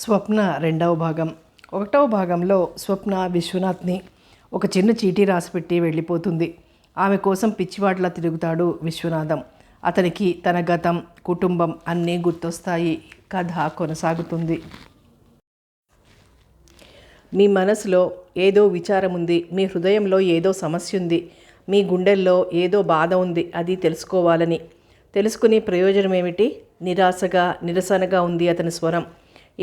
స్వప్న రెండవ భాగం. ఒకటవ భాగంలో స్వప్న విశ్వనాథ్ని ఒక చిన్న చీటీ రాసిపెట్టి వెళ్ళిపోతుంది. ఆమె కోసం పిచ్చివాట్లా తిరుగుతాడు విశ్వనాథం. అతనికి తన గతం, కుటుంబం అన్నీ గుర్తొస్తాయి. కథ కొనసాగుతుంది. మీ మనసులో ఏదో విచారం ఉంది, మీ హృదయంలో ఏదో సమస్య ఉంది, మీ గుండెల్లో ఏదో బాధ ఉంది. అది తెలుసుకోవాలని. తెలుసుకునే ప్రయోజనం ఏమిటి? నిరాశగా, నిరసనగా ఉంది అతని స్వరం.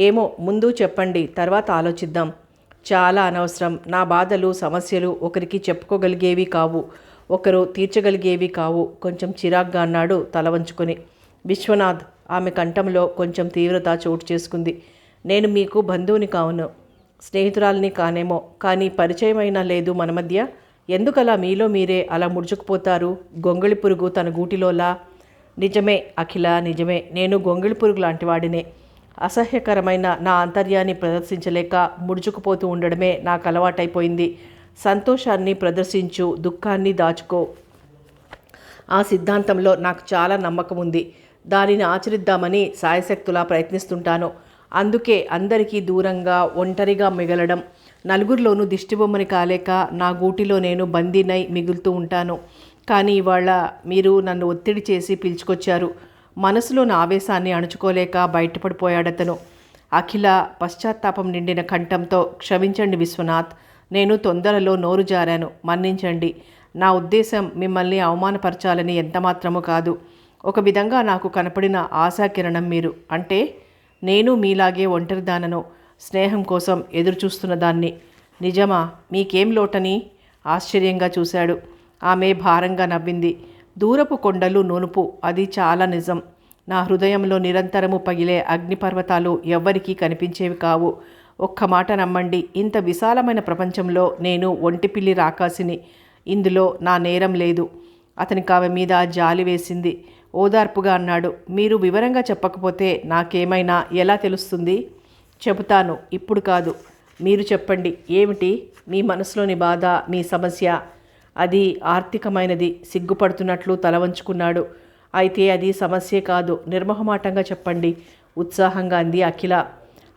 ఏమో, ముందు చెప్పండి, తర్వాత ఆలోచిద్దాం. చాలా అనవసరం. నా బాధలు, సమస్యలు ఒకరికి చెప్పుకోగలిగేవి కావు, ఒకరు తీర్చగలిగేవి కావు. కొంచెం చిరాగ్గా అన్నాడు తల వంచుకొని విశ్వనాథ్. ఆమె కంఠంలో కొంచెం తీవ్రత చోటు చేసుకుంది. నేను మీకు బంధువుని కావును, స్నేహితురాలిని కానేమో, కానీ పరిచయమైనా లేదు మన మధ్య. ఎందుకలా మీలో మీరే అలా ముడుచుకుపోతారు? గొంగళి పురుగు తన గూటిలోలా. నిజమే అఖిల, నిజమే. నేను గొంగళి పురుగు లాంటి వాడినే. అసహ్యకరమైన నా ఆంతర్యాన్ని ప్రదర్శించలేక ముడుచుకుపోతూ ఉండడమే నాకు అలవాటైపోయింది. సంతోషాన్ని ప్రదర్శించు, దుఃఖాన్ని దాచుకో. ఆ సిద్ధాంతంలో నాకు చాలా నమ్మకం ఉంది. దానిని ఆచరిద్దామని సాయశక్తులా ప్రయత్నిస్తుంటాను. అందుకే అందరికీ దూరంగా, ఒంటరిగా మిగలడం, నలుగురిలోనూ దిష్టిబొమ్మని కాలేక నా గూటిలో నేను బందీనై మిగులుతూ ఉంటాను. కానీ ఇవాళ మీరు నన్ను ఒత్తిడి చేసి పిలుచుకొచ్చారు. మనసులోని ఆవేశాన్ని అణుచుకోలేక బయటపడిపోయాడతను. అఖిల పశ్చాత్తాపం నిండిన కంఠంతో, క్షమించండి విశ్వనాథ్, నేను తొందరలో నోరు జారాను, మన్నించండి. నా ఉద్దేశం మిమ్మల్ని అవమానపరచాలని ఎంతమాత్రమూ కాదు. ఒక విధంగా నాకు కనపడిన ఆశాకిరణం మీరు. అంటే నేను మీలాగే ఒంటరిదానను, స్నేహం కోసం ఎదురుచూస్తున్న దాన్ని. నిజమా? మీకేం లోటని ఆశ్చర్యంగా చూశాడు. ఆమె భారంగా నవ్వింది. దూరపు కొండలు నునుపు, అది చాలా నిజం. నా హృదయంలో నిరంతరము పగిలే అగ్నిపర్వతాలు ఎవ్వరికీ కనిపించేవి కావు. ఒక్క మాట నమ్మండి, ఇంత విశాలమైన ప్రపంచంలో నేను ఒంటిపిల్లి రాకాసిని. ఇందులో నా నేరం లేదు. అతనికి ఆమె మీద జాలి వేసింది. ఓదార్పుగా అన్నాడు, మీరు వివరంగా చెప్పకపోతే నాకేమైనా ఎలా తెలుస్తుంది? చెబుతాను, ఇప్పుడు కాదు. మీరు చెప్పండి. ఏమిటి మీ మనసులోని బాధ, మీ సమస్య? అది ఆర్థికమైనది. సిగ్గుపడుతున్నట్లు తల వంచుకున్నాడు. అయితే అది సమస్యే కాదు, నిర్మోహమాటంగా చెప్పండి, ఉత్సాహంగా అంది అఖిల.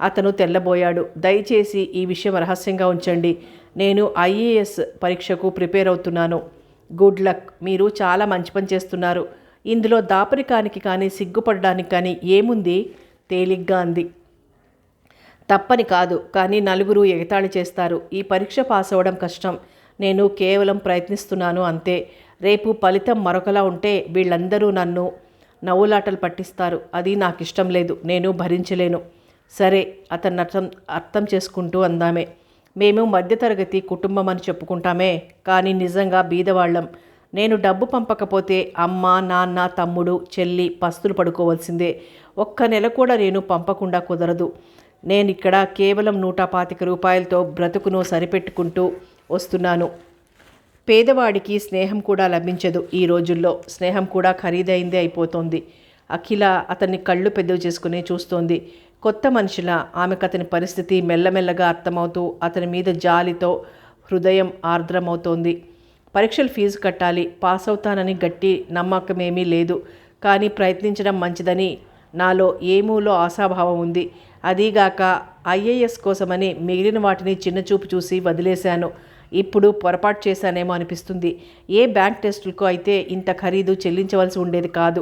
అతను తెల్లబోయాడు. దయచేసి ఈ విషయం రహస్యంగా ఉంచండి. నేను IAS పరీక్షకు ప్రిపేర్ అవుతున్నాను. Good luck. మీరు చాలా మంచి పని చేస్తున్నారు. ఇందులో దాపరికానికి కానీ సిగ్గుపడడానికి కానీ ఏముంది? తేలిగ్గా అంది. తప్పని కాదు, కానీ నలుగురు ఎగతాళి చేస్తారు. ఈ పరీక్ష పాస్ అవ్వడం కష్టం. నేను కేవలం ప్రయత్నిస్తున్నాను అంతే. రేపు ఫలితం మరొకలా ఉంటే వీళ్ళందరూ నన్ను నవ్వులాటలు పట్టిస్తారు. అది నాకు ఇష్టం లేదు, నేను భరించలేను. సరే, అతన్ని అర్థం చేసుకుంటూ అందామే. మేము మధ్యతరగతి కుటుంబం అని చెప్పుకుంటామే, కానీ నిజంగా బీదవాళ్ళం. నేను డబ్బు పంపకపోతే అమ్మ, నాన్న, తమ్ముడు, చెల్లి పస్తులు పడుకోవాల్సిందే. ఒక్క నెల కూడా నేను పంపకుండా కుదరదు. నేనిక్కడ కేవలం 125 రూపాయలతో బ్రతుకును సరిపెట్టుకుంటూ వస్తున్నాను. పేదవాడికి స్నేహం కూడా లభించదు ఈ రోజుల్లో. స్నేహం కూడా ఖరీదైందే అయిపోతోంది. అఖిల అతన్ని కళ్ళు పెద్దవి చేసుకుని చూస్తోంది. కొత్త మనిషిలా ఆమెకు అతని పరిస్థితి మెల్లమెల్లగా అర్థమవుతూ అతని మీద జాలితో హృదయం ఆర్ద్రమవుతోంది. పరీక్షలు ఫీజు కట్టాలి. పాస్ అవుతానని గట్టి నమ్మకమేమీ లేదు, కానీ ప్రయత్నించడం మంచిదని నాలో ఏమూలో ఆశాభావం ఉంది. అదీగాక IAS కోసమని మిగిలిన వాటిని చిన్నచూపు చూసి వదిలేశాను. ఇప్పుడు పొరపాటు చేశానేమో అనిపిస్తుంది. ఏ బ్యాంక్ టెస్టులకు అయితే ఇంత ఖరీదు చెల్లించవలసి ఉండేది కాదు.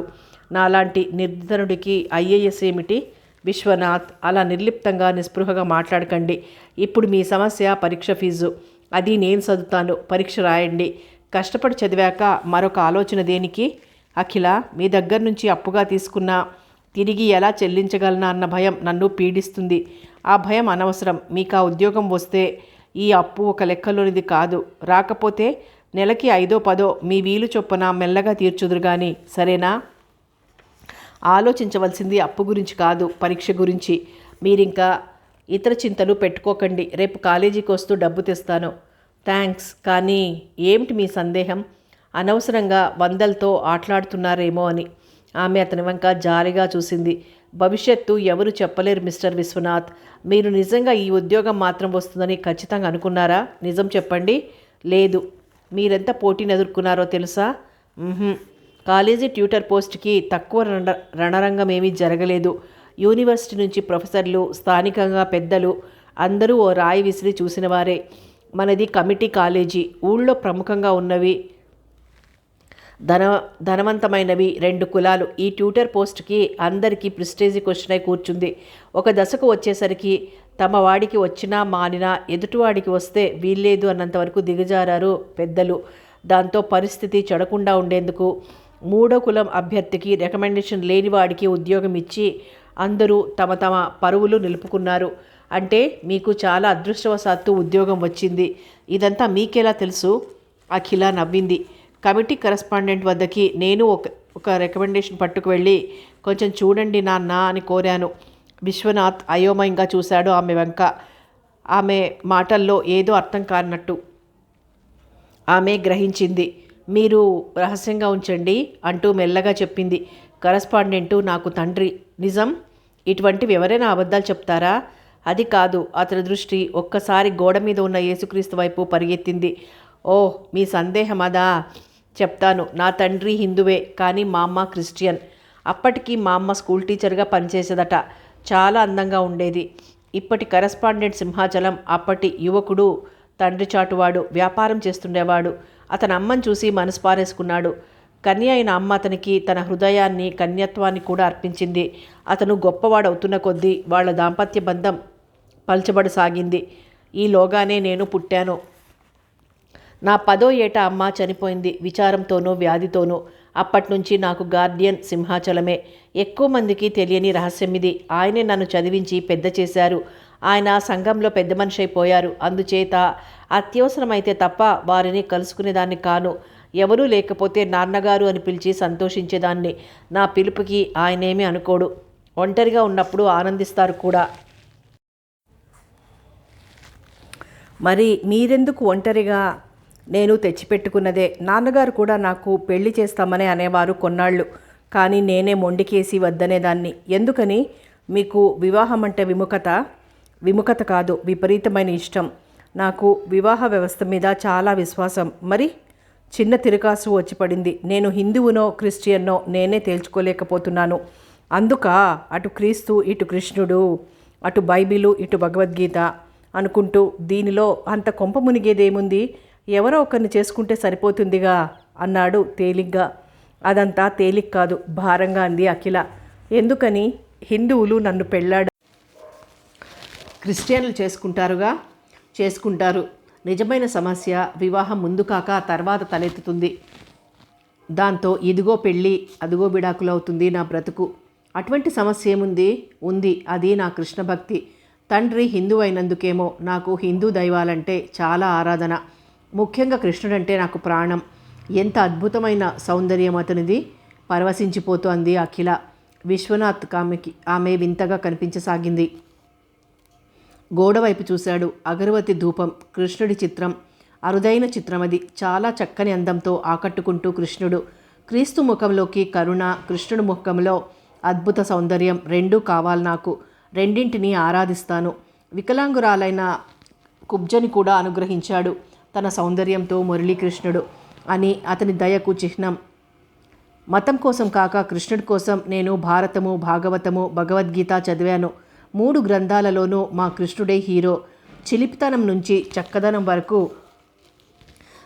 నాలాంటి నిర్ధనుడికి IAS ఏమిటి? విశ్వనాథ్, అలా నిర్లిప్తంగా, నిస్పృహగా మాట్లాడకండి. ఇప్పుడు మీ సమస్య పరీక్ష ఫీజు. అది నేను చదువుతాను, పరీక్ష రాయండి. కష్టపడి చదివాక మరొక ఆలోచన దేనికి? అఖిల, మీ దగ్గర నుంచి అప్పుగా తీసుకున్న తిరిగి ఎలా చెల్లించగలనా అన్న భయం నన్ను పీడిస్తుంది. ఆ భయం అనవసరం. మీకు ఆ ఉద్యోగం వస్తే ఈ అప్పు ఒక లెక్కలోనిది కాదు. రాకపోతే నెలకి 5-10 మీ వీలు చొప్పున మెల్లగా తీర్చుదురు కానీ, సరేనా? ఆలోచించవలసింది అప్పు గురించి కాదు, పరీక్ష గురించి. మీరింకా ఇతర చింతలు పెట్టుకోకండి. రేపు కాలేజీకి వస్తూ డబ్బు తెస్తాను. థ్యాంక్స్. కానీ ఏమిటి మీ సందేహం? అనవసరంగా వందలతో ఆటలాడుతున్నారేమో అని. ఆమె అతని వంక జాలిగా చూసింది. భవిష్యత్తు ఎవరు చెప్పలేరు మిస్టర్ విశ్వనాథ్. మీరు నిజంగా ఈ ఉద్యోగం మాత్రం వస్తుందని ఖచ్చితంగా అనుకున్నారా? నిజం చెప్పండి. లేదు. మీరెంత పోటీని ఎదుర్కొన్నారో తెలుసా? కాలేజీ ట్యూటర్ పోస్ట్కి తక్కువ రణరంగం ఏమీ జరగలేదు. యూనివర్సిటీ నుంచి ప్రొఫెసర్లు, స్థానికంగా పెద్దలు అందరూ ఓ రాయి విసిరి చూసిన వారే. మనది కమిటీ కాలేజీ. ఊళ్ళో ప్రముఖంగా ఉన్నవి ధన ధనవంతమైనవి 2 కులాలు. ఈ ట్యూటర్ పోస్ట్కి అందరికీ ప్రిస్టేజీ క్వశ్చన్ అయి కూర్చుంది. ఒక దశకు వచ్చేసరికి తమ వాడికి వచ్చినా మానినా ఎదుటివాడికి వస్తే వీల్లేదు అన్నంతవరకు దిగజారారు పెద్దలు. దాంతో పరిస్థితి చెడకుండా ఉండేందుకు 3వ కులం అభ్యర్థికి రికమెండేషన్ లేని వాడికి ఉద్యోగం ఇచ్చి అందరూ తమ తమ పరువులు నిలుపుకున్నారు. అంటే మీకు చాలా అదృష్టవశాత్తు ఉద్యోగం వచ్చింది. ఇదంతా మీకెలా తెలుసు? అఖిల నవ్వింది. కమిటీ కరెస్పాండెంట్ వద్దకి నేను ఒక రికమెండేషన్ పట్టుకు వెళ్ళి కొంచెం చూడండి నాన్న అని కోరాను. విశ్వనాథ్ అయోమయంగా చూశాడు ఆమె వెంక. ఆమె మాటల్లో ఏదో అర్థం కానట్టు ఆమె గ్రహించింది. మీరు రహస్యంగా ఉంచండి అంటూ మెల్లగా చెప్పింది. కరెస్పాండెంటు నాకు తండ్రి. నిజం? ఇటువంటివి ఎవరైనా అబద్ధాలు చెప్తారా? అది కాదు. అతని దృష్టి ఒక్కసారి గోడ మీద ఉన్న యేసుక్రీస్తు వైపు పరిగెత్తింది. ఓహ్, మీ సందేహం అదా? చెప్తాను. నా తండ్రి హిందువే, కానీ మా అమ్మ క్రిస్టియన్. అప్పటికి మా అమ్మ స్కూల్ టీచర్గా పనిచేసేదట. చాలా అందంగా ఉండేది. ఇప్పటి కరెస్పాండెంట్ సింహాచలం అప్పటి యువకుడు, తండ్రి చాటువాడు, వ్యాపారం చేస్తుండేవాడు. అతని అమ్మని చూసి మనసు పారేసుకున్నాడు. కన్య అయిన అమ్మ అతనికి తన హృదయాన్ని, కన్యత్వాన్ని కూడా అర్పించింది. అతను గొప్పవాడవుతున్న కొద్దీ వాళ్ళ దాంపత్య బంధం పల్చబడసాగింది. ఈలోగానే నేను పుట్టాను. నా 10వ ఏట అమ్మ చనిపోయింది, విచారంతోనూ వ్యాధితోనూ. అప్పట్నుంచి నాకు గార్డియన్ సింహాచలమే. ఎక్కువ మందికి తెలియని రహస్యం ఇది. ఆయనే నన్ను చదివించి పెద్ద చేశారు. ఆయన సంఘంలో పెద్ద మనిషి అయిపోయారు. అందుచేత అత్యవసరమైతే తప్ప వారిని కలుసుకునేదాన్ని కాను. ఎవరూ లేకపోతే నాన్నగారు అని పిలిచి సంతోషించేదాన్ని. నా పిలుపుకి ఆయనేమీ అనుకోడు. ఒంటరిగా ఉన్నప్పుడు ఆనందిస్తారు కూడా. మరి మీరెందుకు ఒంటరిగా? నేను తెచ్చిపెట్టుకున్నదే. నాన్నగారు కూడా నాకు పెళ్లి చేస్తామని అనేవారు కొన్నాళ్ళు. కానీ నేనే మొండికేసి వద్దనేదాన్ని. ఎందుకని? మీకు వివాహం అంటే విముఖత? విముఖత కాదు, విపరీతమైన ఇష్టం. నాకు వివాహ వ్యవస్థ మీద చాలా విశ్వాసం. మరి చిన్న తిరకాసు వచ్చి పడింది. నేను హిందువునో క్రిస్టియన్నో నేనే తేల్చుకోలేకపోతున్నాను. అందుక అటు క్రీస్తు, ఇటు కృష్ణుడు, అటు బైబిలు, ఇటు భగవద్గీత అనుకుంటూ దీనిలో అంత కొంప మునిగేదేముంది? ఎవరో ఒకరిని చేసుకుంటే సరిపోతుందిగా అన్నాడు తేలిగ్గా. అదంతా తేలిక కాదు, భారంగా అంది అఖిల. ఎందుకని? హిందువులు నన్ను పెళ్ళాడు, క్రిస్టియన్లు చేసుకుంటారుగా. చేసుకుంటారు. నిజమైన సమస్య వివాహం ముందు కాక తర్వాత తలెత్తుతుంది. దాంతో ఇదిగో పెళ్ళి, అదిగో విడాకులు అవుతుంది నా బ్రతుకు. అటువంటి సమస్య ఏముంది? ఉంది. అది నా కృష్ణ భక్తి. తండ్రి హిందూ అయినందుకేమో నాకు హిందూ దైవాలంటే చాలా ఆరాధన. ముఖ్యంగా కృష్ణుడంటే నాకు ప్రాణం. ఎంత అద్భుతమైన సౌందర్యం అతనిది! పరవశించిపోతోంది అఖిల. విశ్వనాథ్ ఆమె వింతగా కనిపించసాగింది. గోడవైపు చూశాడు. అగరవతి ధూపం, కృష్ణుడి చిత్రం. అరుదైన చిత్రం అది. చాలా చక్కని అందంతో ఆకట్టుకుంటూ కృష్ణుడు. క్రీస్తు ముఖంలోకి కరుణ, కృష్ణుడి ముఖంలో అద్భుత సౌందర్యం రెండూ కావాలి నాకు. రెండింటినీ ఆరాధిస్తాను. వికలాంగురాలైన కుబ్జని కూడా అనుగ్రహించాడు తన సౌందర్యంతో మురళీకృష్ణుడు అని అతని దయకు చిహ్నం. మతం కోసం కాక కృష్ణుడి కోసం నేను భారతము, భాగవతము, భగవద్గీత చదివాను. 3 గ్రంథాలలోనూ మా కృష్ణుడే హీరో. చిలిపితనం నుంచి చక్కదనం వరకు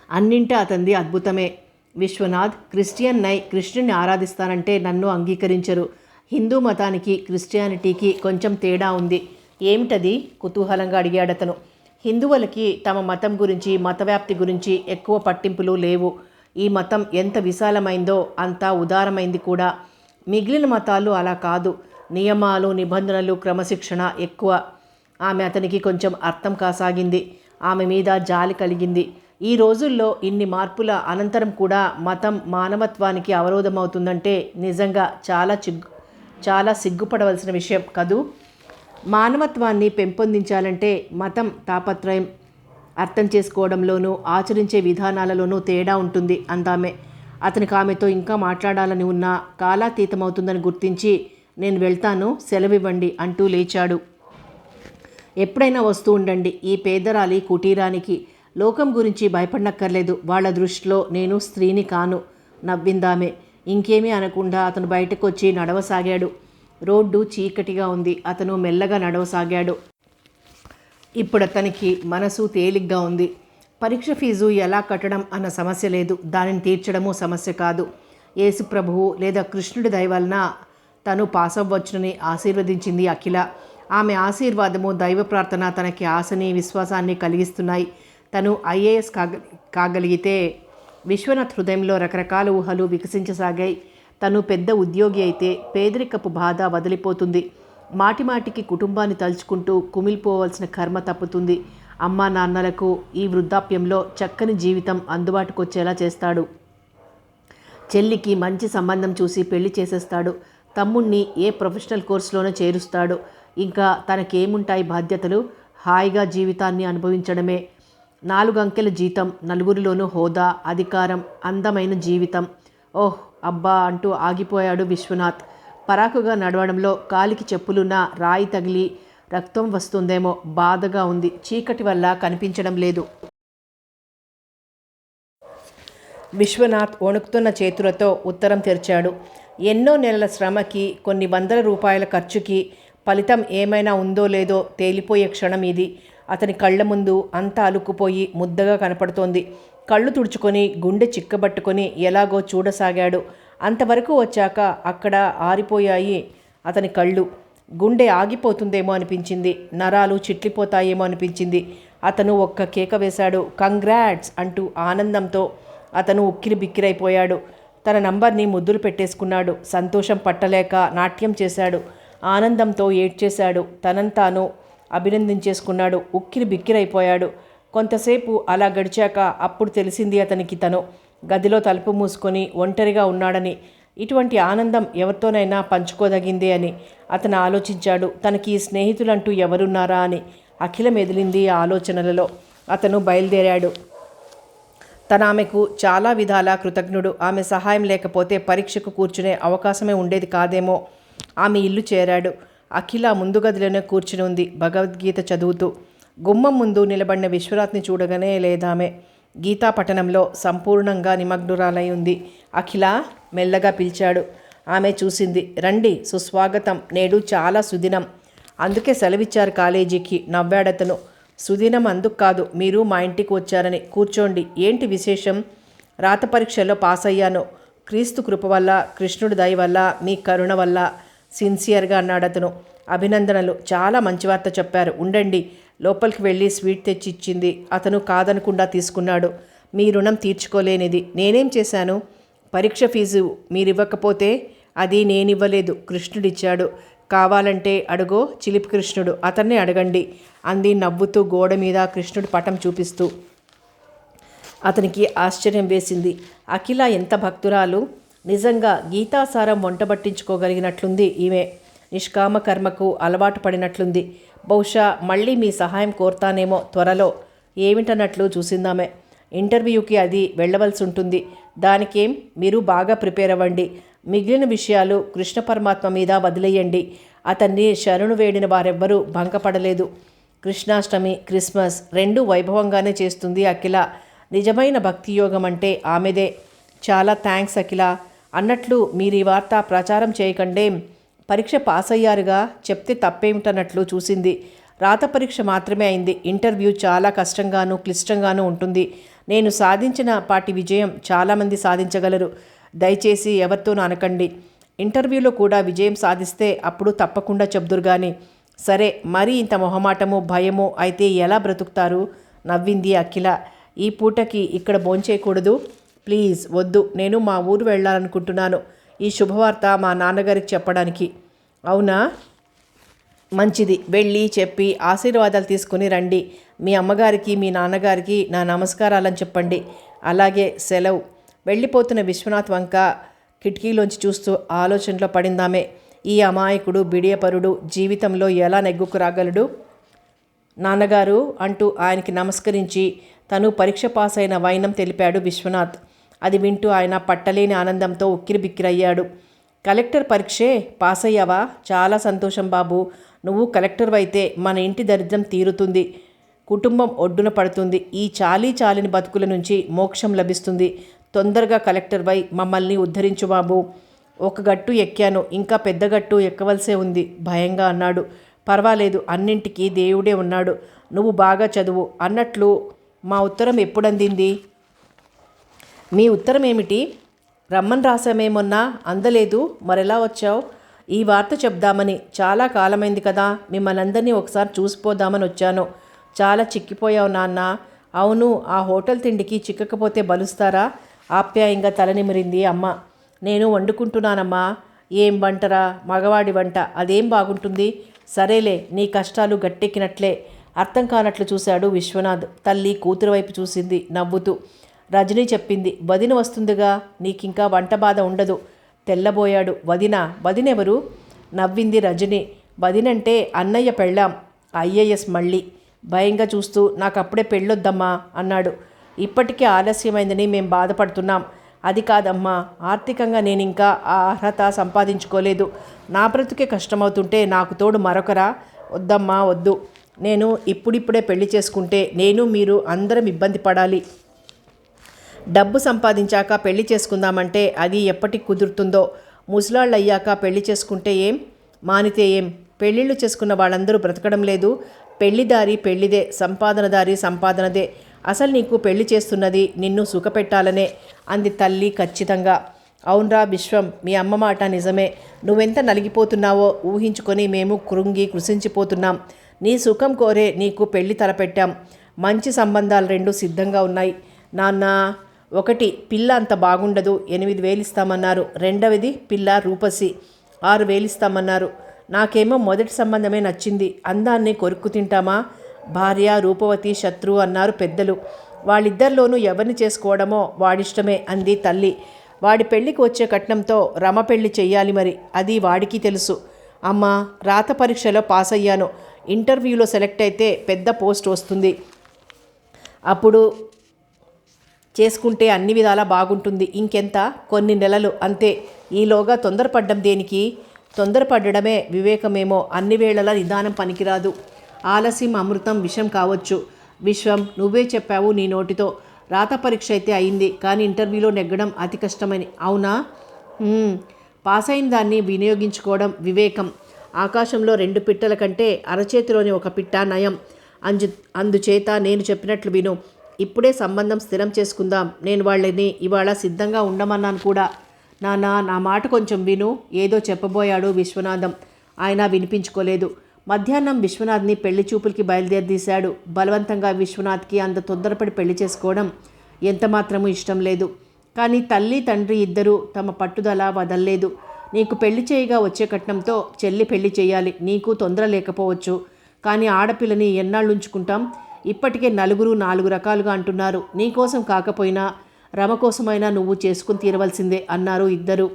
అన్నింటా అతనిది అద్భుతమే. విశ్వనాథ్, క్రిస్టియన్నై కృష్ణుని ఆరాధిస్తానంటే నన్ను అంగీకరించరు. హిందూ మతానికి క్రిస్టియానిటీకి కొంచెం తేడా ఉంది. ఏమిటది? కుతూహలంగా అడిగాడతను. హిందువులకి తమ మతం గురించి, మతవ్యాప్తి గురించి ఎక్కువ పట్టింపులు లేవు. ఈ మతం ఎంత విశాలమైందో అంత ఉదారమైంది కూడా. మిగిలిన మతాలు అలా కాదు. నియమాలు, నిబంధనలు, క్రమశిక్షణ ఎక్కువ. ఆమె అతనికి కొంచెం అర్థం కాసాగింది. ఆమె మీద జాలి కలిగింది. ఈ రోజుల్లో ఇన్ని మార్పుల అనంతరం కూడా మతం మానవత్వానికి అవరోధమవుతుందంటే నిజంగా చాలా సిగ్గుపడవలసిన విషయం కదూ. మానవత్వాన్ని పెంపొందించాలంటే మతం తాపత్రయం అర్థం చేసుకోవడంలోనూ ఆచరించే విధానాలలోనూ తేడా ఉంటుంది అందామె. అతనికి ఆమెతో ఇంకా మాట్లాడాలని ఉన్నా కాలాతీతమవుతుందని గుర్తించి, నేను వెళ్తాను, సెలవివ్వండి అంటూ లేచాడు. ఎప్పుడైనా వస్తూ ఉండండి ఈ పేదరాలి కుటీరానికి. లోకం గురించి భయపడనక్కర్లేదు. వాళ్ళ దృష్టిలో నేను స్త్రీని కాను. నవ్విందామె. ఇంకేమీ అనకుండా అతను బయటకు వచ్చి నడవసాగాడు. రోడ్డు చీకటిగా ఉంది. అతను మెల్లగా నడవసాగాడు. ఇప్పుడు అతనికి మనసు తేలిగ్గా ఉంది. పరీక్ష ఫీజు ఎలా కట్టడం అన్న సమస్య లేదు. దానిని తీర్చడము సమస్య కాదు. యేసు ప్రభువు లేదా కృష్ణుడి దయ వలన తను పాస్ అవ్వచ్చునని ఆశీర్వదించింది అఖిల. ఆమె ఆశీర్వాదము, దైవ ప్రార్థన తనకి ఆశని, విశ్వాసాన్ని కలిగిస్తున్నాయి. తను ఐఏఎస్ కాగలిగితే విశ్వనాథ్ హృదయంలో రకరకాల ఊహలు వికసించసాగాయి. తను పెద్ద ఉద్యోగి అయితే పేదరికపు బాధ వదిలిపోతుంది. మాటిమాటికి కుటుంబాన్ని తలుచుకుంటూ కుమిలిపోవలసిన కర్మ తప్పుతుంది. అమ్మా నాన్నలకు ఈ వృద్ధాప్యంలో చక్కని జీవితం అందుబాటుకు వచ్చేలా చేస్తాడు. చెల్లికి మంచి సంబంధం చూసి పెళ్లి చేసేస్తాడు. తమ్ముణ్ణి ఏ ప్రొఫెషనల్ కోర్సులోనో చేరుస్తాడు. ఇంకా తనకేముంటాయి బాధ్యతలు? హాయిగా జీవితాన్ని అనుభవించడమే. 4 అంకెల జీతం, నలుగురిలోనూ హోదా, అధికారం, అందమైన జీవితం. ఓహ్ అబ్బా అంటూ ఆగిపోయాడు విశ్వనాథ్. పరాకుగా నడవడంలో కాలికి చెప్పులున్న రాయి తగిలి రక్తం వస్తుందేమో, బాధగా ఉంది. చీకటి వల్ల కనిపించడం లేదు. విశ్వనాథ్ వణుకుతున్న చేతులతో ఉత్తరం తెరిచాడు. ఎన్నో నెలల శ్రమకి, కొన్ని వందల రూపాయల ఖర్చుకి ఫలితం ఏమైనా ఉందో లేదో తేలిపోయే క్షణం ఇది. అతని కళ్ళ ముందు అంతా అలుక్కుపోయి ముద్దగా కనపడుతోంది. కళ్ళు తుడుచుకొని గుండె చిక్కబట్టుకొని ఎలాగో చూడసాగాడు. అంతవరకు వచ్చాక అక్కడ ఆరిపోయాయి అతని కళ్ళు. గుండె ఆగిపోతుందేమో అనిపించింది. నరాలు చిట్లిపోతాయేమో అనిపించింది. అతను ఒక్క కేక వేశాడు. కంగ్రాట్స్ అంటూ ఆనందంతో అతను ఉక్కిరి బిక్కిరైపోయాడు. తన నంబర్ని ముద్దులు పెట్టేసుకున్నాడు. సంతోషం పట్టలేక నాట్యం చేశాడు. ఆనందంతో ఏడ్చేశాడు. తనంతాను అభినందించేసుకున్నాడు. ఉక్కిరి బిక్కిరైపోయాడు. కొంతసేపు అలా గడిచాక అప్పుడు తెలిసింది అతనికి తను గదిలో తలుపు మూసుకొని ఒంటరిగా ఉన్నాడని. ఇటువంటి ఆనందం ఎవరితోనైనా పంచుకోదగిందే అని అతను ఆలోచించాడు. తనకి స్నేహితులంటూ ఎవరున్నారా అని అఖిల మెదిలింది ఆలోచనలలో. అతను బయలుదేరాడు. తన ఆమెకు చాలా విధాలా కృతజ్ఞుడు. ఆమె సహాయం లేకపోతే పరీక్షకు కూర్చునే అవకాశమే ఉండేది కాదేమో. ఆమె ఇల్లు చేరాడు. అఖిల ముందు గదిలోనే కూర్చుని ఉంది, భగవద్గీత చదువుతూ. గుమ్మం ముందు నిలబడిన విశ్వనాథ్ని చూడగానే లేదామె గీతా పఠనంలో సంపూర్ణంగా నిమగ్నురాలై ఉంది. అఖిల మెల్లగా పిలిచాడు. ఆమె చూసింది. రండి, సుస్వాగతం. నేడు చాలా సుదినం, అందుకే సెలవిచ్చారు కాలేజీకి. నవ్వాడతను. సుదినం అందుకు కాదు, మీరు మా ఇంటికి వచ్చారని. కూర్చోండి. ఏంటి విశేషం? రాత పరీక్షల్లో పాస్ అయ్యాను. క్రీస్తు కృప వల్ల, కృష్ణుడి దయ వల్ల, మీ కరుణ వల్ల, సిన్సియర్గా అన్నాడతను. అభినందనలు, చాలా మంచి వార్త చెప్పారు. ఉండండి. లోపలికి వెళ్ళి స్వీట్ తెచ్చి ఇచ్చింది. అతను కాదనకుండా తీసుకున్నాడు. మీ రుణం తీర్చుకోలేనిది. నేనేం చేశాను? పరీక్ష ఫీజు మీరివ్వకపోతే అది నేనివ్వలేదు, కృష్ణుడిచ్చాడు. కావాలంటే అడుగో, చిలిపి కృష్ణుడు, అతన్నే అడగండి అంది నవ్వుతూ గోడ మీద కృష్ణుడి పటం చూపిస్తూ. అతనికి ఆశ్చర్యం వేసింది. అఖిల ఎంత భక్తురాలు! నిజంగా గీతాసారం వంటబట్టించుకోగలిగినట్లుంది ఈమె. నిష్కామ కర్మకు అలవాటు పడినట్లుంది. బహుశా మళ్ళీ మీ సహాయం కోరుతానేమో త్వరలో. ఏమిటన్నట్లు చూసిందామె. ఇంటర్వ్యూకి అది వెళ్ళవలసి ఉంటుంది. దానికేం, మీరు బాగా ప్రిపేర్ అవ్వండి. మిగిలిన విషయాలు కృష్ణ పరమాత్మ మీద వదిలేయండి. అతన్ని శరణు వేడిన వారెవ్వరూ భంగపడలేదు. కృష్ణాష్టమి, క్రిస్మస్ రెండూ వైభవంగానే చేస్తుంది అఖిల. నిజమైన భక్తి యోగం అంటే ఆమెదే. చాలా థ్యాంక్స్ అఖిల. అన్నట్లు మీరు ఈ వార్త ప్రచారం చేయకండే. పరీక్ష పాస్ అయ్యారుగా, చెప్తే తప్పేమిటన్నట్లు చూసింది. రాత పరీక్ష మాత్రమే అయింది. ఇంటర్వ్యూ చాలా కష్టంగానూ క్లిష్టంగానూ ఉంటుంది. నేను సాధించిన పాటి విజయం చాలామంది సాధించగలరు. దయచేసి ఎవరితోనూ అనకండి. ఇంటర్వ్యూలో కూడా విజయం సాధిస్తే అప్పుడు తప్పకుండా చెప్దురు గాని. సరే, మరీ ఇంత మొహమాటము భయము అయితే ఎలా బ్రతుకుతారు? నవ్వింది అఖిల. ఈ పూటకి ఇక్కడ భోంచేయకూడదు? ప్లీజ్ వద్దు. నేను మా ఊరు వెళ్ళాలనుకుంటున్నాను. ఈ శుభవార్త మా నాన్నగారికి చెప్పడానికి. అవునా? మంచిది. వెళ్ళి చెప్పి ఆశీర్వాదాలు తీసుకుని రండి. మీ అమ్మగారికి మీ నాన్నగారికి నా నమస్కారాలని చెప్పండి. అలాగే, సెలవు. వెళ్ళిపోతున్న విశ్వనాథ్ వంక కిటికీలోంచి చూస్తూ ఆలోచనలో పడిందామే. ఈ అమాయకుడు, బిడియపరుడు జీవితంలో ఎలా నెగ్గుకు రాగలడు? నాన్నగారు అంటూ ఆయనకి నమస్కరించి తను పరీక్ష పాస్ అయిన వైనం తెలిపాడు విశ్వనాథ్. అది వింటూ ఆయన పట్టలేని ఆనందంతో ఉక్కిరిబిక్కిరయ్యాడు. కలెక్టర్ పరీక్షే పాస్ అయ్యావా? చాలా సంతోషం బాబు. నువ్వు కలెక్టర్ అయితే మన ఇంటి దరిద్రం తీరుతుంది, కుటుంబం ఒడ్డున పడుతుంది. ఈ చాలీని బతుకుల నుంచి మోక్షం లభిస్తుంది. తొందరగా కలెక్టర్ వై మమ్మల్ని ఉద్ధరించు బాబు. ఒక గట్టు ఎక్కాను, ఇంకా పెద్ద గట్టు ఎక్కవలసే ఉంది భయంగా అన్నాడు. పర్వాలేదు, అన్నింటికీ దేవుడే ఉన్నాడు. నువ్వు బాగా చదువు. అన్నట్లు మా ఉత్తరం ఎప్పుడందింది? మీ ఉత్తరం ఏమిటి? రమ్మని రాసామేమొన్నా, అందలేదు. మరెలా వచ్చావు? ఈ వార్త చెప్దామని. చాలా కాలమైంది కదా, మిమ్మల్ని అందరినీ ఒకసారి చూసిపోదామని వచ్చాను. చాలా చిక్కిపోయావు నాన్న. అవును, ఆ హోటల్ తిండికి చిక్కకపోతే బలుస్తారా? ఆప్యాయంగా తలనిమిరింది అమ్మ. నేను వండుకుంటున్నానమ్మా. ఏం వంటరా? మగవాడి వంట. అదేం బాగుంటుంది? సరేలే, నీ కష్టాలు గట్టెక్కినట్లే. అర్థం కానట్లు చూశాడు విశ్వనాథ్. తల్లి కూతురు వైపు చూసింది నవ్వుతూ. రజనీ చెప్పింది, వదిన వస్తుందిగా, నీకింకా వంట బాధ ఉండదు. తెల్లబోయాడు. వదినెవరు? నవ్వింది రజని. వదినంటే అన్నయ్య పెళ్ళాం, ఐఏఎస్ మళ్ళీ. భయంగా చూస్తూ, నాకప్పుడే పెళ్ళొద్దమ్మా అన్నాడు. ఇప్పటికే ఆలస్యమైందని మేం బాధపడుతున్నాం. అది కాదమ్మా, ఆర్థికంగా నేనింకా ఆ అర్హత సంపాదించుకోలేదు. నా బ్రతుకే కష్టమవుతుంటే నాకు తోడు మరొకరా? వద్దమ్మా వద్దు. నేను ఇప్పుడిప్పుడే పెళ్లి చేసుకుంటే నేను మీరు అందరం ఇబ్బంది పడాలి. డబ్బు సంపాదించాక పెళ్లి చేసుకుందామంటే అది ఎప్పటికి కుదురుతుందో. ముసలాళ్ళు అయ్యాక పెళ్లి చేసుకుంటే ఏం, మానితే ఏం? పెళ్ళిళ్ళు చేసుకున్న వాళ్ళందరూ బ్రతకడం లేదు. పెళ్లిదారి పెళ్లిదే, సంపాదనదారి సంపాదనదే. అసలు నీకు పెళ్లి చేస్తున్నది నిన్ను సుఖపెట్టాలనే అంది తల్లి ఖచ్చితంగా. అవునరా విశ్వం, మీ అమ్మ మాట నిజమే. నువ్వెంత నలిగిపోతున్నావో ఊహించుకొని మేము కృషించిపోతున్నాం. నీ సుఖం కోరే నీకు పెళ్లి తలపెట్టాం. మంచి సంబంధాలు 2 సిద్ధంగా ఉన్నాయి నాన్న. ఒకటి, పిల్ల అంత బాగుండదు, 8,000 ఇస్తామన్నారు. రెండవది, పిల్ల రూపసి, 6,000 ఇస్తామన్నారు. నాకేమో మొదటి సంబంధమే నచ్చింది. అందాన్ని కొరుక్కు తింటామా? భార్య రూపవతి, శత్రు అన్నారు పెద్దలు. వాళ్ళిద్దరిలోనూ ఎవరిని చేసుకోవడమో వాడిష్టమే అంది తల్లి. వాడి పెళ్లికి వచ్చే కట్నంతో రమ పెళ్లి చెయ్యాలి మరి, అది వాడికి తెలుసు. అమ్మ, రాత పరీక్షలో పాస్ అయ్యాను. ఇంటర్వ్యూలో సెలెక్ట్ అయితే పెద్ద పోస్ట్ వస్తుంది. అప్పుడు చేసుకుంటే అన్ని విధాలా బాగుంటుంది. ఇంకెంత, కొన్ని నెలలు అంతే. ఈలోగా తొందరపడ్డం దేనికి? తొందరపడ్డమే వివేకమేమో. అన్ని వేళలా నిదానం పనికిరాదు. ఆలస్యం అమృతం విషం కావచ్చు. విశ్వం, నువ్వే చెప్పావు నీ నోటితో. రాత పరీక్ష అయితే అయింది, కానీ ఇంటర్వ్యూలో నెగ్గడం అతి కష్టమని. అవునా? పాస్ అయిన దాన్ని వినియోగించుకోవడం వివేకం. ఆకాశంలో 2 పిట్టల కంటే అరచేతిలోని ఒక పిట్ట నయం. అందుచేత నేను చెప్పినట్లు విను. ఇప్పుడే సంబంధం స్థిరం చేసుకుందాం. నేను వాళ్ళని ఇవాళ సిద్ధంగా ఉండమన్నాను కూడా. నాన్న, నా మాట కొంచెం విను. ఏదో చెప్పబోయాడు విశ్వనాథం. ఆయన వినిపించుకోలేదు. మధ్యాహ్నం విశ్వనాథ్ని పెళ్లి చూపులకి బయలుదేరదీశాడు. బలవంతంగా విశ్వనాథ్కి అంత తొందరపడి పెళ్లి చేసుకోవడం ఎంతమాత్రమూ ఇష్టం లేదు. కానీ తల్లి తండ్రి ఇద్దరూ తమ పట్టుదల వదల్లేదు. నీకు పెళ్లి చేయగా వచ్చే కట్నంతో చెల్లి పెళ్లి చేయాలి. నీకు తొందర లేకపోవచ్చు, కానీ ఆడపిల్లని ఎన్నాళ్ళు ఉంచుకుంటాం? ఇప్పటికే 4 రకాలుగా అంటున్నారు. నీకోసం కాకపోయినా రమ కోసమైనా నువ్వు చేసుకుని తీరవలసిందే అన్నారు ఇద్దరు.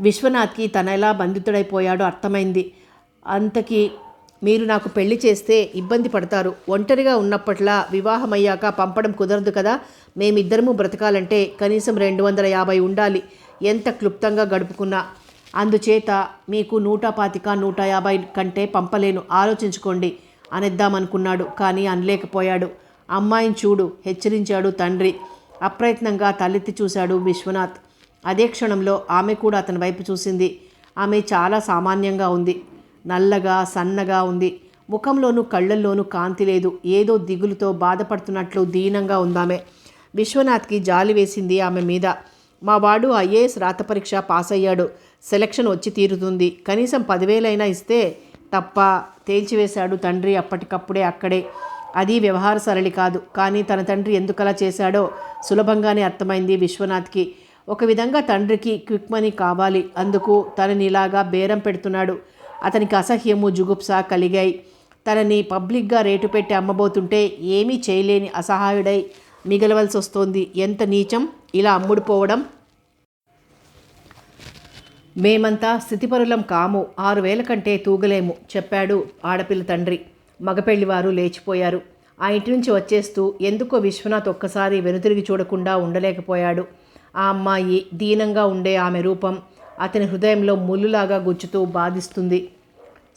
విశ్వనాథ్కి తనెలా బంధితుడైపోయాడో అర్థమైంది. అంతకీ మీరు నాకు పెళ్లి చేస్తే ఇబ్బంది పడతారు. ఒంటరిగా ఉన్నప్పట్లా వివాహమయ్యాక పంపడం కుదరదు కదా. మేమిద్దరము బ్రతకాలంటే కనీసం 250 ఉండాలి, ఎంత క్లుప్తంగా గడుపుకున్నా. అందుచేత మీకు 125, 150 కంటే పంపలేను. ఆలోచించుకోండి అనేద్దామనుకున్నాడు, కానీ అనలేకపోయాడు. అమ్మాయిని చూడు, హెచ్చరించాడు తండ్రి. అప్రయత్నంగా తలెత్తి చూశాడు విశ్వనాథ్. అదే క్షణంలో ఆమె కూడా అతని వైపు చూసింది. ఆమె చాలా సామాన్యంగా ఉంది. నల్లగా సన్నగా ఉంది. ముఖంలోనూ కళ్ళల్లోనూ కాంతి లేదు. ఏదో దిగులుతో బాధపడుతున్నట్లు దీనంగా ఉందామె. విశ్వనాథ్కి జాలి వేసింది ఆమె మీద. మా వాడు ఐఏఎస్ రాత పరీక్ష పాస్ అయ్యాడు. సెలక్షన్ వచ్చి తీరుతుంది. కనీసం 10,000 అయినా ఇస్తే తప్ప తేల్చివేశాడు తండ్రి అప్పటికప్పుడే అక్కడే. అది వ్యవహార సరళి కాదు. కానీ తన తండ్రి ఎందుకలా చేశాడో సులభంగానే అర్థమైంది విశ్వనాథ్కి. ఒక విధంగా తండ్రికి క్విక్ మనీ కావాలి. అందుకు తనని ఇలాగా బేరం పెడుతున్నాడు. అతనికి అసహ్యము, జుగుప్స కలిగాయి. తనని పబ్లిక్గా రేటు పెట్టి అమ్మబోతుంటే ఏమీ చేయలేని అసహాయుడై మిగలవలసి వస్తోంది. ఎంత నీచం ఇలా అమ్ముడుపోవడం! మేమంతా స్థితిపరులం కాము, 6,000 కంటే తూగలేము చెప్పాడు ఆడపిల్ల తండ్రి. మగపెళ్లివారు లేచిపోయారు. ఆ ఇంటి నుంచి వచ్చేస్తూ ఎందుకో విశ్వనాథ్ ఒక్కసారి వెనుతిరిగి చూడకుండా ఉండలేకపోయాడు. ఆ అమ్మాయి, దీనంగా ఉండే ఆమె రూపం అతని హృదయంలో ముల్లులాగా గుచ్చుతూ బాధిస్తుంది.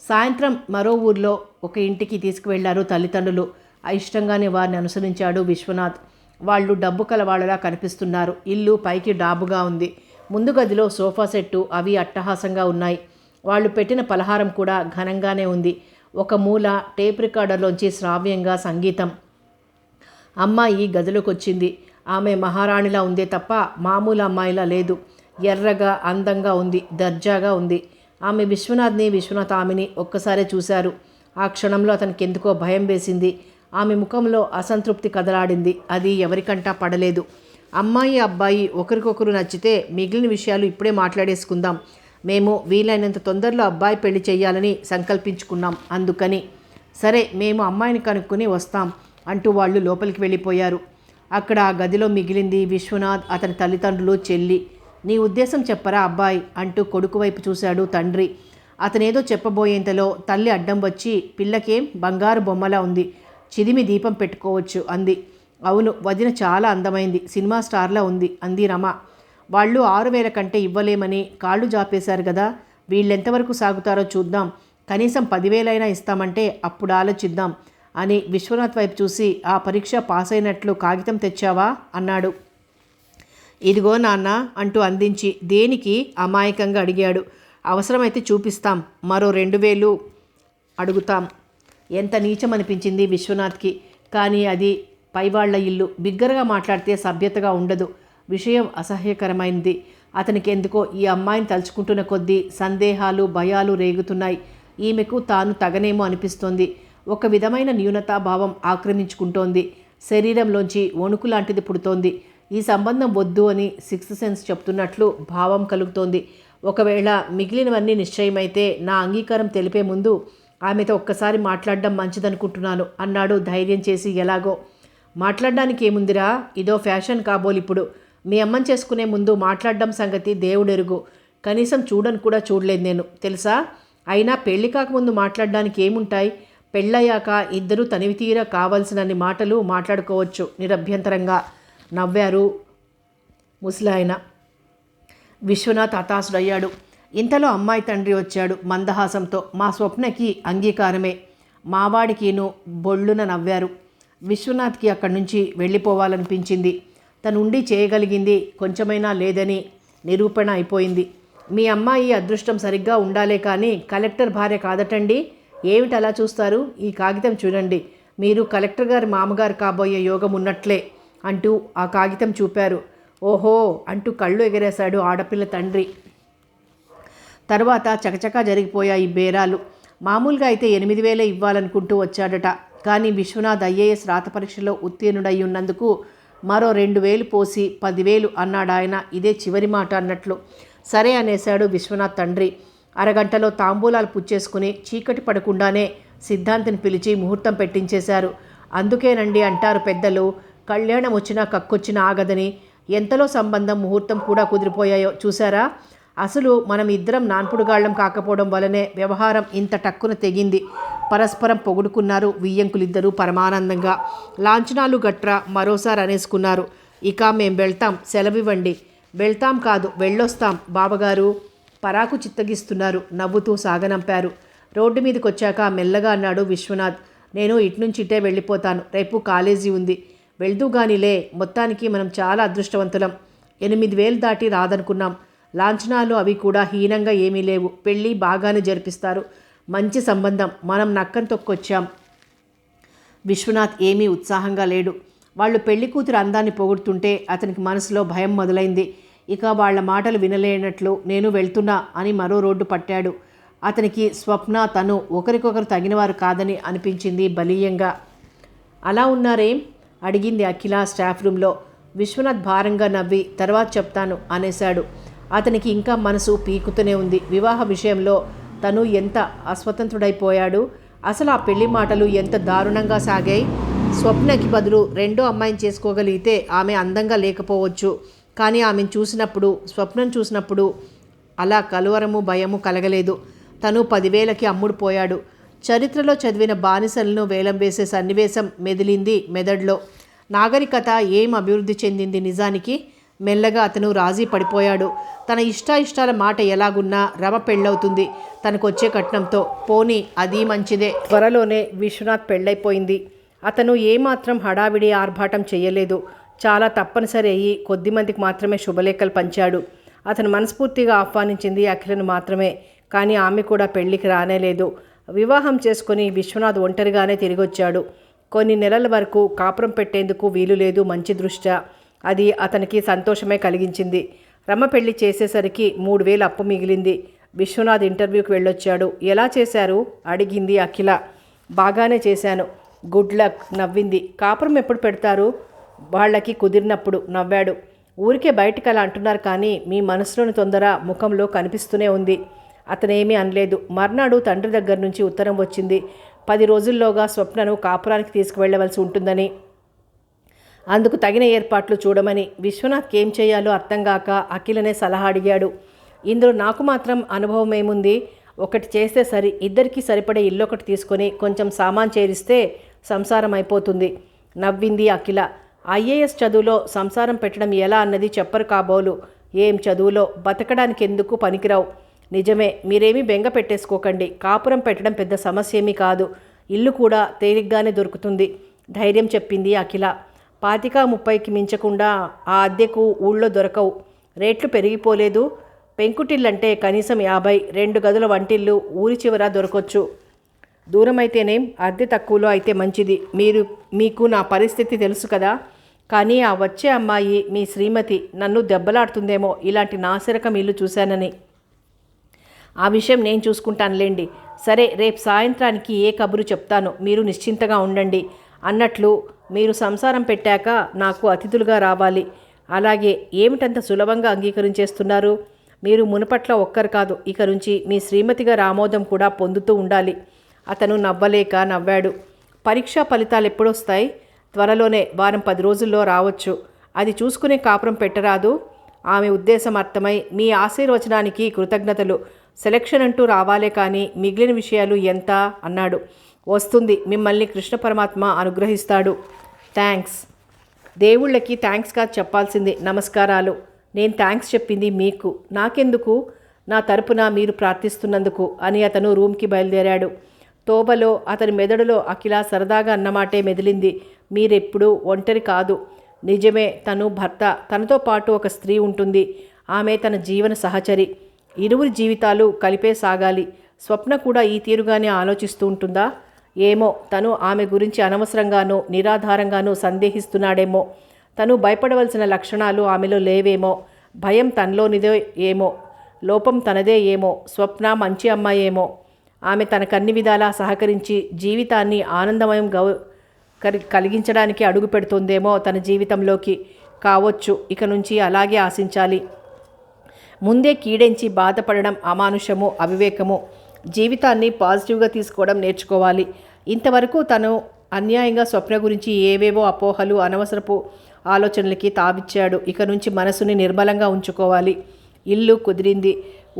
సాయంత్రం మరో ఊర్లో ఒక ఇంటికి తీసుకువెళ్లారు తల్లిదండ్రులు. అయిష్టంగానే వారిని అనుసరించాడు విశ్వనాథ్. వాళ్ళు డబ్బు కలవాళ్ళలా కనిపిస్తున్నారు. ఇల్లు పైకి డాబుగా ఉంది. ముందు గదిలో సోఫా సెట్టు అవి అట్టహాసంగా ఉన్నాయి. వాళ్ళు పెట్టిన పలహారం కూడా ఘనంగానే ఉంది. ఒక మూల టేప్ రికార్డర్లోంచి శ్రావ్యంగా సంగీతం. అమ్మాయి గదిలోకి వచ్చింది. ఆమె మహారాణిలా ఉందే తప్ప మామూలు అమ్మాయిలా లేదు. ఎర్రగా అందంగా ఉంది, దర్జాగా ఉంది. ఆమె విశ్వనాథ్ని, విశ్వనాథ్ ఆమెని ఒక్కసారే చూశారు. ఆ క్షణంలో అతనికి ఎందుకో భయం వేసింది. ఆమె ముఖంలో అసంతృప్తి కదలాడింది. అది ఎవరికంటా పడలేదు. అమ్మాయి అబ్బాయి ఒకరికొకరు నచ్చితే మిగిలిన విషయాలు ఇప్పుడే మాట్లాడేసుకుందాం. మేము వీలైనంత తొందరలో అబ్బాయి పెళ్లి చేయాలని సంకల్పించుకున్నాం. అందుకని సరే మేము అమ్మాయిని కనుక్కొని వస్తాం అంటూ వాళ్ళు లోపలికి వెళ్ళిపోయారు. అక్కడ ఆ గదిలో మిగిలింది విశ్వనాథ్, అతని తల్లిదండ్రులు, చెల్లి. నీ ఉద్దేశం చెప్పరా అబ్బాయి అంటూ కొడుకు వైపు చూశాడు తండ్రి. అతనేదో చెప్పబోయేంతలో తల్లి అడ్డం వచ్చి, పిల్లకేం బంగారు బొమ్మలా ఉంది, చిదిమి దీపం పెట్టుకోవచ్చు అంది. అవును, వదిన చాలా అందమైంది, సినిమా స్టార్లా ఉంది అంది రమ. వాళ్ళు 6,000 కంటే ఇవ్వలేమని కాళ్ళు జాపేశారు కదా, వీళ్ళెంతవరకు సాగుతారో చూద్దాం, కనీసం 10,000 ఇస్తామంటే అప్పుడు ఆలోచిద్దాం అని విశ్వనాథ్ వైపు చూసి, ఆ పరీక్ష పాస్ అయినట్లు కాగితం తెచ్చావా అన్నాడు. ఇదిగో నాన్న అంటూ అందించి, దేనికి అమాయకంగా అడిగాడు. అవసరమైతే చూపిస్తాం, మరో 2,000 అడుగుతాం. ఎంత నీచం అనిపించింది విశ్వనాథ్కి. కానీ అది పైవాళ్ల ఇల్లు, బిగ్గరగా మాట్లాడితే సభ్యతగా ఉండదు. విషయం అసహ్యకరమైంది. అతనికి ఎందుకో ఈ అమ్మాయిని తలుచుకుంటున్న కొద్దీ సందేహాలు, భయాలు రేగుతున్నాయి. ఈమెకు తాను తగనేమో అనిపిస్తోంది. ఒక విధమైన న్యూనతాభావం ఆక్రమించుకుంటోంది. శరీరంలోంచి వణుకు లాంటిది పుడుతోంది. ఈ సంబంధం వద్దు అని సిక్స్త్ సెన్స్ చెప్తున్నట్లు భావం కలుగుతోంది. ఒకవేళ మిగిలినవన్నీ నిశ్చయమైతే నా అంగీకారం తెలిపే ముందు ఆమెతో ఒక్కసారి మాట్లాడడం మంచిదనుకుంటున్నాను అన్నాడు ధైర్యం చేసి. ఎలాగో మాట్లాడడానికి ఏముందిరా, ఇదో ఫ్యాషన్ కాబోలిప్పుడు. మీ అమ్మని చేసుకునే ముందు మాట్లాడడం సంగతి దేవుడెరుగు. కనీసం చూడని కూడా చూడలేదు నేను, తెలుసా. అయినా పెళ్లి కాకముందు మాట్లాడడానికి ఏముంటాయి? పెళ్ళయ్యాక ఇద్దరూ తనివితీరా కావాల్సినన్ని మాటలు మాట్లాడుకోవచ్చు నిరభ్యంతరంగా నవ్వారు ముసలాయన. విశ్వనాథ్ హతాశుడయ్యాడు. ఇంతలో అమ్మాయి తండ్రి వచ్చాడు మందహాసంతో. మా స్వప్నకి అంగీకారమే. మావాడికిను బొళ్ళున నవ్వారు. విశ్వనాథ్కి అక్కడి నుంచి వెళ్ళిపోవాలనిపించింది. తనుండి చేయగలిగింది కొంచెమైనా లేదని నిరూపణ అయిపోయింది. మీ అమ్మాయి అదృష్టం సరిగ్గా ఉండాలే కానీ కలెక్టర్ భార్య కాదటండి. ఏమిటి అలా చూస్తారు? ఈ కాగితం చూడండి. మీరు కలెక్టర్ గారి మామగారు కాబోయే యోగం ఉన్నట్లే అంటూ ఆ కాగితం చూపారు. ఓహో అంటూ కళ్ళు ఎగరేశాడు ఆడపిల్ల తండ్రి. తర్వాత చకచకా జరిగిపోయాయి బేరాలు. మామూలుగా అయితే 8,000 ఇవ్వాలనుకుంటూ వచ్చాడట. కానీ విశ్వనాథ్ IAS రాత పరీక్షలో ఉత్తీర్ణుడై ఉన్నందుకు మరో 2,000 పోసి 10,000 అన్నాడాయన. ఇదే చివరి మాట అన్నట్లు. సరే అనేశాడు విశ్వనాథ్ తండ్రి. అరగంటలో తాంబూలాలు పుచ్చేసుకుని చీకటి పడకుండానే సిద్ధాంతిని పిలిచి ముహూర్తం పెట్టించేశారు. అందుకేనండి అంటారు పెద్దలు, కళ్యాణం వచ్చినా కక్కొచ్చినా ఆగదని. ఎంతలో సంబంధం, ముహూర్తం కూడా కుదిరిపోయాయో చూసారా. అసలు మనం ఇద్దరం నాన్పుడుగాళ్లం కాకపోవడం వలనే వ్యవహారం ఇంత టక్కున తెగింది. పరస్పరం పొగుడుకున్నారు వియ్యంకులిద్దరూ పరమానందంగా. లాంఛనాలు గట్రా మరోసారి అనేసుకున్నారు. ఇక మేం వెళ్తాం, సెలవివ్వండి. వెళ్తాం కాదు, వెళ్ళొస్తాం బావగారు పరాకు చిత్తగిస్తున్నారు నవ్వుతూ సాగనంపారు. రోడ్డు మీదకి వచ్చాక మెల్లగా అన్నాడు విశ్వనాథ్. నేను ఇట్నుంచి ఇటే వెళ్ళిపోతాను, రేపు కాలేజీ ఉంది. వెళ్తూ గానిలే, మొత్తానికి మనం చాలా అదృష్టవంతులం. 8,000 దాటి రాదనుకున్నాం. లాంఛనాలు అవి కూడా హీనంగా ఏమీ లేవు. పెళ్ళి బాగానే జరిపిస్తారు. మంచి సంబంధం. మనం నక్కని తొక్కొచ్చాం. విశ్వనాథ్ ఏమీ ఉత్సాహంగా లేడు. వాళ్ళు పెళ్లి కూతురు అందాన్ని పొగుడుతుంటే అతనికి మనసులో భయం మొదలైంది. ఇక వాళ్ల మాటలు వినలేనట్లు నేను వెళ్తున్నా అని మరో రోడ్డు పట్టాడు. అతనికి స్వప్న, తను ఒకరికొకరు తగినవారు కాదని అనిపించింది బలీయంగా. అలా ఉన్నారేం అడిగింది అఖిల స్టాఫ్ రూమ్లో. విశ్వనాథ్ భారంగా నవ్వి తర్వాత చెప్తాను అనేశాడు. అతనికి ఇంకా మనసు పీకుతూనే ఉంది. వివాహ విషయంలో తను ఎంత అస్వతంత్రుడైపోయాడు. అసలు ఆ పెళ్లి మాటలు ఎంత దారుణంగా సాగాయి. స్వప్నకి బదులు రెండో అమ్మాయిని చేసుకోగలిగితే ఆమె అందంగా లేకపోవచ్చు, కానీ ఆమెను చూసినప్పుడు, స్వప్నం చూసినప్పుడు అలా కలువరము భయము కలగలేదు. తను 10,000కి అమ్ముడుపోయాడు. చరిత్రలో చదివిన బానిసలను వేలం వేసే సన్నివేశం మెదిలింది మెదడులో. నాగరికత ఏం అభివృద్ధి చెందింది నిజానికి. మెల్లగా అతను రాజీ పడిపోయాడు. తన ఇష్టాల మాట ఎలాగున్నా రమ పెళ్ళవుతుంది తనకొచ్చే కట్నంతో. పోనీ అది మంచిదే. త్వరలోనే విశ్వనాథ్ పెళ్ళైపోయింది. అతను ఏమాత్రం హడావిడి ఆర్భాటం చేయలేదు. చాలా తప్పనిసరి అయ్యి కొద్దిమందికి మాత్రమే శుభలేఖలు పంచాడు. అతను మనస్ఫూర్తిగా ఆహ్వానించింది అఖిలను మాత్రమే. కానీ ఆమె కూడా పెళ్లికి రానేలేదు. వివాహం చేసుకుని విశ్వనాథ్ ఒంటరిగానే తిరిగొచ్చాడు. కొన్ని నెలల వరకు కాపురం పెట్టేందుకు వీలు లేదు మంచి దృష్ట్యా. అది అతనికి సంతోషమే కలిగించింది. రమ పెళ్లి చేసేసరికి 3,000 అప్పు మిగిలింది. విశ్వనాథ్ ఇంటర్వ్యూకి వెళ్ళొచ్చాడు. ఎలా చేశారు అడిగింది అఖిల. బాగానే చేశాను, గుడ్ లక్ నవ్వింది. కాపురం ఎప్పుడు పెడతారు? వాళ్ళకి కుదిరినప్పుడు నవ్వాడు. ఊరికే బయటికి అలా అంటున్నారు కానీ మీ మనసులోని తొందర ముఖంలో కనిపిస్తూనే ఉంది. అతనేమీ అనలేదు. మర్నాడు తండ్రి దగ్గర నుంచి ఉత్తరం వచ్చింది. 10 రోజుల్లోగా స్వప్నను కాపురానికి తీసుకువెళ్ళవలసి ఉంటుందని, అందుకు తగిన ఏర్పాట్లు చూడమని. విశ్వనాథ్కి ఏం చేయాలో అర్థం కాక అఖిలనే సలహా అడిగాడు. ఇందులో నాకు మాత్రం అనుభవం ఏముంది? ఒకటి చేస్తే సరి, ఇద్దరికీ సరిపడే ఇల్లు ఒకటి తీసుకొని కొంచెం సామాన్ చేరిస్తే సంసారం అయిపోతుంది నవ్వింది అఖిల. ఐఏఎస్ చదువులో సంసారం పెట్టడం ఎలా అన్నది చెప్పరు కాబోలు. ఏం చదువులో బతకడానికి ఎందుకు పనికిరావు. నిజమే, మీరేమీ బెంగ పెట్టేసుకోకండి. కాపురం పెట్టడం పెద్ద సమస్య ఏమీ కాదు. ఇల్లు కూడా తేలిగ్గానే దొరుకుతుంది ధైర్యం చెప్పింది అఖిల. 25-30కి మించకుండా ఆ అద్దెకు ఊళ్ళో దొరకవు. రేట్లు పెరిగిపోలేదు. పెంకుటిల్లంటే కనీసం 50, 2 గదుల వంటిల్లు ఊరి చివర దొరకొచ్చు. దూరమైతేనేం, అద్దె తక్కువలో అయితే మంచిది. మీకు నా పరిస్థితి తెలుసు కదా. కానీ ఆ వచ్చే అమ్మాయి మీ శ్రీమతి నన్ను దెబ్బలాడుతుందేమో ఇలాంటి నాసిరకం ఇల్లు చూశానని. ఆ విషయం నేను చూసుకుంటానులేండి. సరే, రేపు సాయంత్రానికి ఏ కబురు చెప్తాను, మీరు నిశ్చింతగా ఉండండి. అన్నట్లు మీరు సంసారం పెట్టాక నాకు అతిథులుగా రావాలి. అలాగే, ఏమిటంత సులభంగా అంగీకరించేస్తున్నారు? మీరు మునుపట్ల ఒక్కరు కాదు, ఇక నుంచి మీ శ్రీమతి గారి ఆమోదం కూడా పొందుతూ ఉండాలి. అతను నవ్వలేక నవ్వాడు. పరీక్షా ఫలితాలు ఎప్పుడొస్తాయి? త్వరలోనే, వారం 10 రోజుల్లో రావచ్చు. అది చూసుకునే కాపురం పెట్టరాదు? ఆమె ఉద్దేశం అర్థమై, మీ ఆశీర్వచనానికి కృతజ్ఞతలు. సెలక్షన్ అంటూ రావాలే కానీ మిగిలిన విషయాలు ఎంత అన్నాడు. వస్తుంది, మిమ్మల్ని కృష్ణ పరమాత్మ అనుగ్రహిస్తాడు. థ్యాంక్స్. దేవుళ్ళకి థ్యాంక్స్ కాదు చెప్పాల్సింది, నమస్కారాలు. నేను థ్యాంక్స్ చెప్పింది మీకు, నాకెందుకు? నా తరపున మీరు ప్రార్థిస్తున్నందుకు అని అతను రూమ్కి బయలుదేరాడు. తోబలో అతని మెదడులో అఖిల సరదాగా అన్నమాటే మెదిలింది. మీరెప్పుడు ఒంటరి కాదు. నిజమే, తను భర్త, తనతో పాటు ఒక స్త్రీ ఉంటుంది. ఆమె తన జీవన సహచరి. ఇరువురి జీవితాలు కలిపే సాగాలి. స్వప్న కూడా ఈ తీరుగానే ఆలోచిస్తూ ఉంటుందా? ఏమో, తను ఆమె గురించి అనవసరంగానూ నిరాధారంగానూ సందేహిస్తున్నాడేమో. తను భయపడవలసిన లక్షణాలు ఆమెలో లేవేమో. భయం తనలోనిదే ఏమో, లోపం తనదే ఏమో. స్వప్న మంచి అమ్మాయేమో. ఆమె తనకన్ని విధాలా సహకరించి జీవితాన్ని ఆనందమయం కలిగించడానికి అడుగు పెడుతుందేమో తన జీవితంలోకి. కావచ్చు, ఇక నుంచి అలాగే ఆశించాలి. ముందే కీడెంచి బాధపడడం అమానుషము, అవివేకము. జీవితాన్ని పాజిటివ్గా తీసుకోవడం నేర్చుకోవాలి. ఇంతవరకు తను అన్యాయంగా స్వప్న గురించి ఏవేవో అపోహలు, అనవసరపు ఆలోచనలకి తావిచ్చాడు. ఇక నుంచి మనసుని నిర్మలంగా ఉంచుకోవాలి. ఇల్లు కుదిరింది.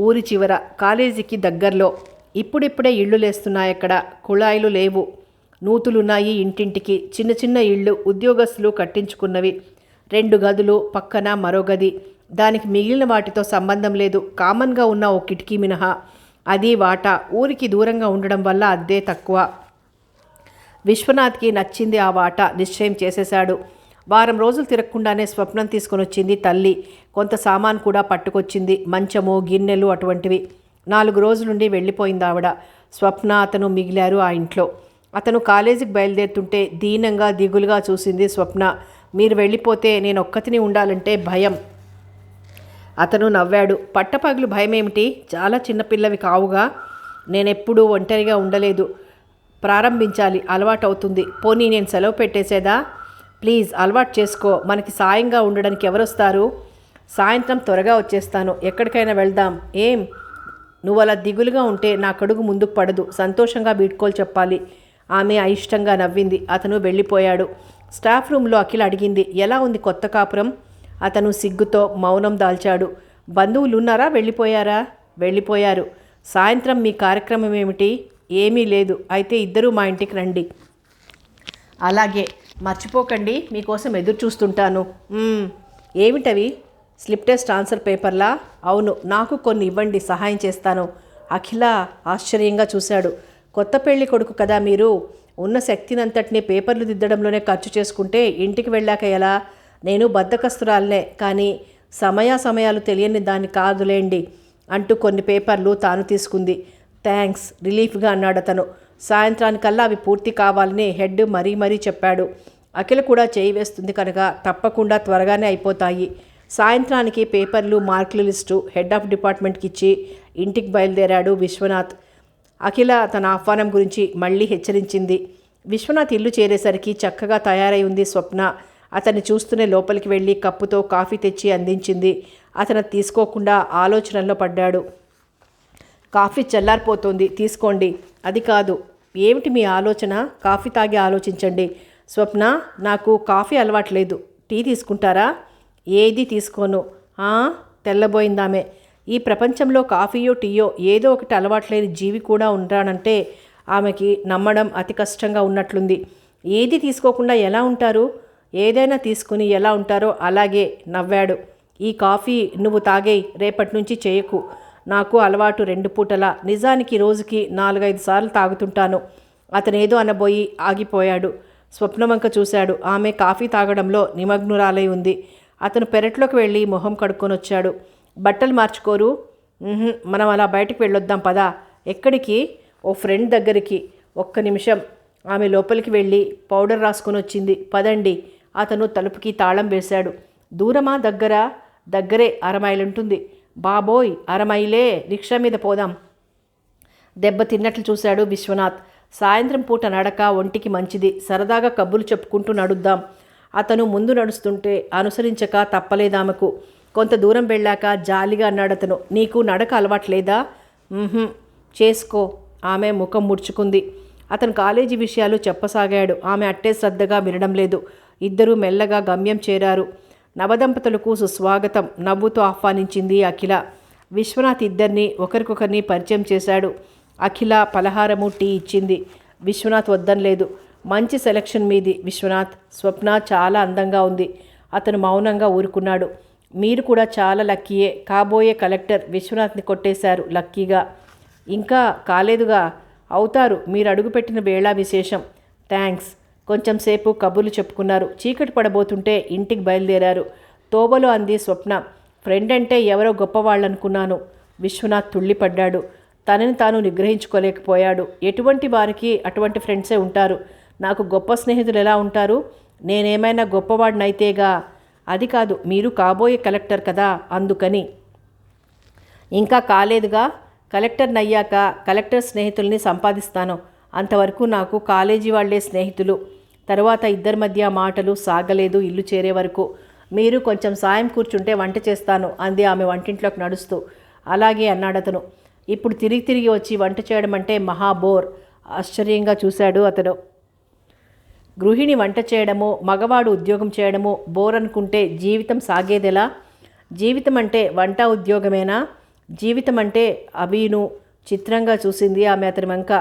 ఊరి చివర, కాలేజీకి దగ్గరలో. ఇప్పుడిప్పుడే ఇళ్ళు లేస్తున్నాయక్కడ. కుళాయిలు లేవు. నూతులున్నాయి ఇంటింటికి. చిన్న చిన్న ఇళ్ళు ఉద్యోగస్తులు కట్టించుకున్నవి. 2 గదులు, పక్కన మరో గది. దానికి మిగిలిన వాటితో సంబంధం లేదు. కామన్గా ఉన్న ఓ కిటికీ మినహా. అది వాటా. ఊరికి దూరంగా ఉండడం వల్ల అద్దె తక్కువ. విశ్వనాథ్కి నచ్చింది ఆ వాటా. నిశ్చయం చేసేశాడు. వారం రోజులు తిరగకుండానే స్వప్నం తీసుకొని వచ్చింది తల్లి. కొంత సామాన్ కూడా పట్టుకొచ్చింది. మంచము, గిన్నెలు అటువంటివి. 4 రోజులుండి వెళ్ళిపోయింది ఆవిడ. స్వప్న, అతను మిగిలారు ఆ ఇంట్లో. అతను కాలేజీకి బయలుదేరుతుంటే దీనంగా దిగులుగా చూసింది స్వప్న. మీరు వెళ్ళిపోతే నేను ఒక్కతిని ఉండాలంటే భయం. అతను నవ్వాడు. పట్టపగలు భయమేమిటి? చాలా చిన్నపిల్లవి కావుగా. నేనెప్పుడూ ఒంటరిగా ఉండలేదు. ప్రారంభించాలి, అలవాటవుతుంది. పోనీ నేను సెలవు పెట్టేసేదా? ప్లీజ్ అలవాటు చేసుకో. మనకి సాయంగా ఉండడానికి ఎవరొస్తారు? సాయంత్రం త్వరగా వచ్చేస్తాను. ఎక్కడికైనా వెళ్దాం. ఏం? నువ్వు అలా దిగులుగా ఉంటే నా కడుగు ముందుకు పడదు. సంతోషంగా వీడ్కోలు చెప్పాలి. ఆమె అయిష్టంగా నవ్వింది. అతను వెళ్ళిపోయాడు. స్టాఫ్ రూమ్లో అఖిల అడిగింది, ఎలా ఉంది కొత్త కాపురం? అతను సిగ్గుతో మౌనం దాల్చాడు. బంధువులు ఉన్నారా? వెళ్ళిపోయారా? వెళ్ళిపోయారు. సాయంత్రం మీ కార్యక్రమం ఏమిటి? ఏమీ లేదు. అయితే ఇద్దరూ మా ఇంటికి రండి. అలాగే, మర్చిపోకండి. మీకోసం ఎదురు చూస్తుంటాను. ఏమిటవి? స్లిప్ టెస్ట్ ఆన్సర్ పేపర్లా? అవును. నాకు కొన్ని ఇవ్వండి, సహాయం చేస్తాను. అఖిల ఆశ్చర్యంగా చూశాడు. కొత్త పెళ్లి కొడుకు కదా మీరు? ఉన్న శక్తినంతటినీ పేపర్లు దిద్దడంలోనే ఖర్చు చేసుకుంటే ఇంటికి వెళ్ళాక ఎలా? నేను బద్ధకస్తురాలనే, కానీ సమయాలు తెలియని దాన్ని కాదులేండి అంటూ కొన్ని పేపర్లు తాను తీసుకుంది. థ్యాంక్స్ రిలీఫ్గా అన్నాడు అతను. సాయంత్రానికల్లా అవి పూర్తి కావాలని హెడ్ మరీ చెప్పాడు. అఖిల కూడా చేయి వేస్తుంది కనుక తప్పకుండా త్వరగానే అయిపోతాయి. సాయంత్రానికి పేపర్లు మార్కుల లిస్టు హెడ్ ఆఫ్ డిపార్ట్మెంట్కి ఇచ్చి ఇంటికి బయలుదేరాడు విశ్వనాథ్. అఖిల తన ఆహ్వానం గురించి మళ్ళీ హెచ్చరించింది. విశ్వనాథ్ ఇల్లు చేరేసరికి చక్కగా తయారై ఉంది స్వప్న. అతన్ని చూస్తూనే లోపలికి వెళ్ళి కప్పుతో కాఫీ తెచ్చి అందించింది. అతను తీసుకోకుండా ఆలోచనల్లో పడ్డాడు. కాఫీ చల్లారిపోతుంది, తీసుకోండి. అది కాదు. ఏమిటి మీ ఆలోచన? కాఫీ తాగి ఆలోచించండి. స్వప్న, నాకు కాఫీ అలవాట్లేదు. టీ తీసుకుంటారా? ఏది తీసుకోను. తెల్లబోయిందామె. ఈ ప్రపంచంలో కాఫీయో టీయో ఏదో ఒకటి అలవాట్లేని జీవి కూడా ఉంటానంటే ఆమెకి నమ్మడం అతి కష్టంగా ఉన్నట్లుంది. ఏది తీసుకోకుండా ఎలా ఉంటారు? ఏదైనా తీసుకుని ఎలా ఉంటారో అలాగే నవ్వాడు. ఈ కాఫీ నువ్వు తాగేయి, రేపటి నుంచి చేయకు. నాకు అలవాటు 2 పూటలా. నిజానికి రోజుకి 4-5 సార్లు తాగుతుంటాను. అతనేదో అనబోయి ఆగిపోయాడు. స్వప్నవంక చూశాడు. ఆమె కాఫీ తాగడంలో నిమగ్నురాలై ఉంది. అతను పెరట్లోకి వెళ్ళి మొహం కడుక్కొని వచ్చాడు. బట్టలు మార్చుకోరు? మనం అలా బయటకు వెళ్ళొద్దాం పదా. ఎక్కడికి? ఓ ఫ్రెండ్ దగ్గరికి. ఒక్క నిమిషం. ఆమె లోపలికి వెళ్ళి పౌడర్ రాసుకొని వచ్చింది. పదండి. అతను తలుపుకి తాళం వేశాడు. దూరమా దగ్గరా? దగ్గరే, 1/2 మైలు ఉంటుంది. బాబోయ్, 1/2 మైలే, రిక్షా మీద పోదాం. దెబ్బ తిన్నట్లు చూశాడు విశ్వనాథ్. సాయంత్రం పూట నడక ఒంటికి మంచిది. సరదాగా కబుర్లు చెప్పుకుంటూ నడుద్దాం. అతను ముందు నడుస్తుంటే అనుసరించక తప్పలేదామెకు. కొంత దూరం వెళ్ళాక జాలిగా అన్నాడతను. నీకు నడక అలవాట్లేదా? చేసుకో. ఆమె ముఖం ముడుచుకుంది. అతను కాలేజీ విషయాలు చెప్పసాగాడు. ఆమె అట్టే శ్రద్ధగా వినడం లేదు. ఇద్దరూ మెల్లగా గమ్యం చేరారు. నవదంపతులకు సుస్వాగతం నవ్వుతూ ఆహ్వానించింది అఖిల. విశ్వనాథ్ ఇద్దరిని ఒకరికొకరిని పరిచయం చేశాడు. అఖిల పలహారము, టీ ఇచ్చింది. విశ్వనాథ్ వద్దనలేదు. మంచి సెలక్షన్ మీది విశ్వనాథ్. స్వప్న చాలా అందంగా ఉంది. అతను మౌనంగా ఊరుకున్నాడు. మీరు కూడా చాలా లక్కీయే. కాబోయే కలెక్టర్ విశ్వనాథ్ని కొట్టేశారు లక్కీగా. ఇంకా కాలేదుగా. అవుతారు. మీరు అడుగుపెట్టిన వేళ విశేషం. థ్యాంక్స్. కొంచెం సేపు కబుర్లు చెప్పుకున్నారు. చీకటి పడబోతుంటే ఇంటికి బయలుదేరారు. తోబలో అంది స్వప్న. ఫ్రెండ్ అంటే ఎవరో గొప్పవాళ్ళనుకున్నాను. విశ్వనాథ్ తుళ్ళిపడ్డాడు. తనని తాను నిగ్రహించుకోలేకపోయాడు. ఎటువంటి వారికి అటువంటి ఫ్రెండ్సే ఉంటారు. నాకు గొప్ప స్నేహితులు ఎలా ఉంటారు? నేనేమైనా గొప్పవాడినైతేగా. అది కాదు, మీరు కాబోయే కలెక్టర్ కదా, అందుకని. ఇంకా కాలేదుగా. కలెక్టర్నయ్యాక కలెక్టర్ స్నేహితుల్ని సంపాదిస్తాను. అంతవరకు నాకు కాలేజీ వాళ్లే స్నేహితులు. తర్వాత ఇద్దరి మధ్య మాటలు సాగలేదు ఇల్లు చేరే వరకు. మీరు కొంచెం సాయం కూర్చుంటే వంట చేస్తాను అంది ఆమె వంటింట్లోకి నడుస్తూ. అలాగే అన్నాడతను. ఇప్పుడు తిరిగి వచ్చి వంట చేయడం అంటే మహాబోర్. ఆశ్చర్యంగా చూశాడు అతను. గృహిణి వంట చేయడము, మగవాడు ఉద్యోగం చేయడము బోర్ అనుకుంటే జీవితం సాగేదెలా? జీవితం అంటే వంట ఉద్యోగమేనా? జీవితం అంటే అభిను చిత్రంగా చూసింది ఆమె అతని వంక.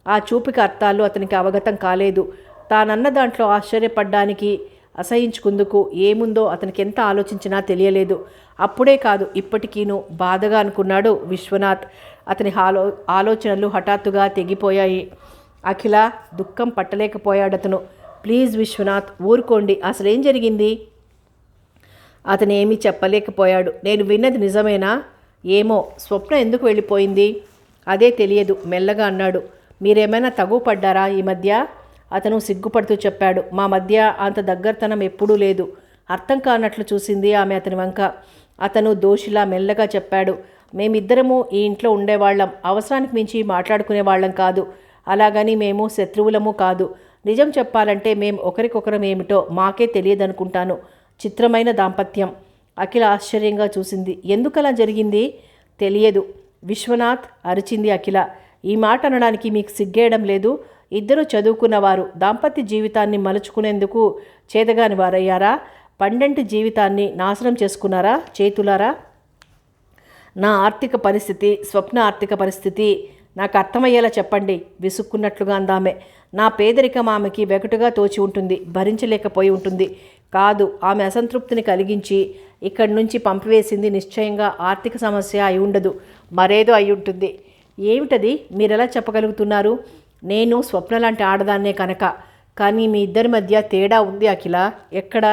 ఆ చూపుకి అర్థాలు అతనికి అవగతం కాలేదు. తానన్న దాంట్లో ఆశ్చర్యపడ్డానికి, అసహించుకుందుకు ఏముందో అతనికి ఎంత ఆలోచించినా తెలియలేదు. అప్పుడే కాదు, ఇప్పటికీను బాధగా అనుకున్నాడు విశ్వనాథ్. అతని ఆలోచనలు హఠాత్తుగా తెగిపోయాయి. అఖిల దుఃఖం పట్టలేకపోయాడతను. ప్లీజ్ విశ్వనాథ్, ఊరుకోండి. అసలేం జరిగింది? అతను ఏమీ చెప్పలేకపోయాడు. నేను విన్నది నిజమేనా? ఏమో. స్వప్న ఎందుకు వెళ్ళిపోయింది? అదే తెలియదు మెల్లగా అన్నాడు. మీరేమైనా తగువ పడ్డారా ఈ మధ్య? అతను సిగ్గుపడుతూ చెప్పాడు. మా మధ్య అంత దగ్గరతనం ఎప్పుడూ లేదు. అర్థం కానట్లు చూసింది ఆమె అతని వంక. అతను దోషిలా మెల్లగా చెప్పాడు. మేమిద్దరము ఈ ఇంట్లో ఉండేవాళ్ళం. అవసరానికి మించి మాట్లాడుకునేవాళ్ళం కాదు. అలాగని మేము శత్రువులము కాదు. నిజం చెప్పాలంటే మేం ఒకరికొకరం ఏమిటో మాకే తెలియదనుకుంటాను. చిత్రమైన దాంపత్యం. అఖిల ఆశ్చర్యంగా చూసింది. ఎందుకలా జరిగింది? తెలియదు. విశ్వనాథ్, అరిచింది అఖిల. ఈ మాట అనడానికి మీకు సిగ్గేయడం లేదు? ఇద్దరు చదువుకున్నవారు దాంపత్య జీవితాన్ని మలుచుకునేందుకు చేతగాని వారయ్యారా? పండంటి జీవితాన్ని నాశనం చేసుకున్నారా చేతులారా? నా ఆర్థిక పరిస్థితి, స్వప్న ఆర్థిక పరిస్థితి నాకు అర్థమయ్యేలా చెప్పండి విసుక్కున్నట్లుగా అందామె. నా పేదరికం ఆమెకి వెగటుగా తోచి ఉంటుంది. భరించలేకపోయి ఉంటుంది. కాదు, ఆమె అసంతృప్తిని కలిగించి ఇక్కడి నుంచి పంపివేసింది నిశ్చయంగా ఆర్థిక సమస్య అయి ఉండదు, మరేదో అయి ఉంటుంది. ఏమిటది? మీరెలా చెప్పగలుగుతున్నారు? నేను స్వప్న లాంటి ఆడదాన్నే కనుక. కానీ మీ ఇద్దరి మధ్య తేడా ఉంది అఖిల. ఎక్కడ?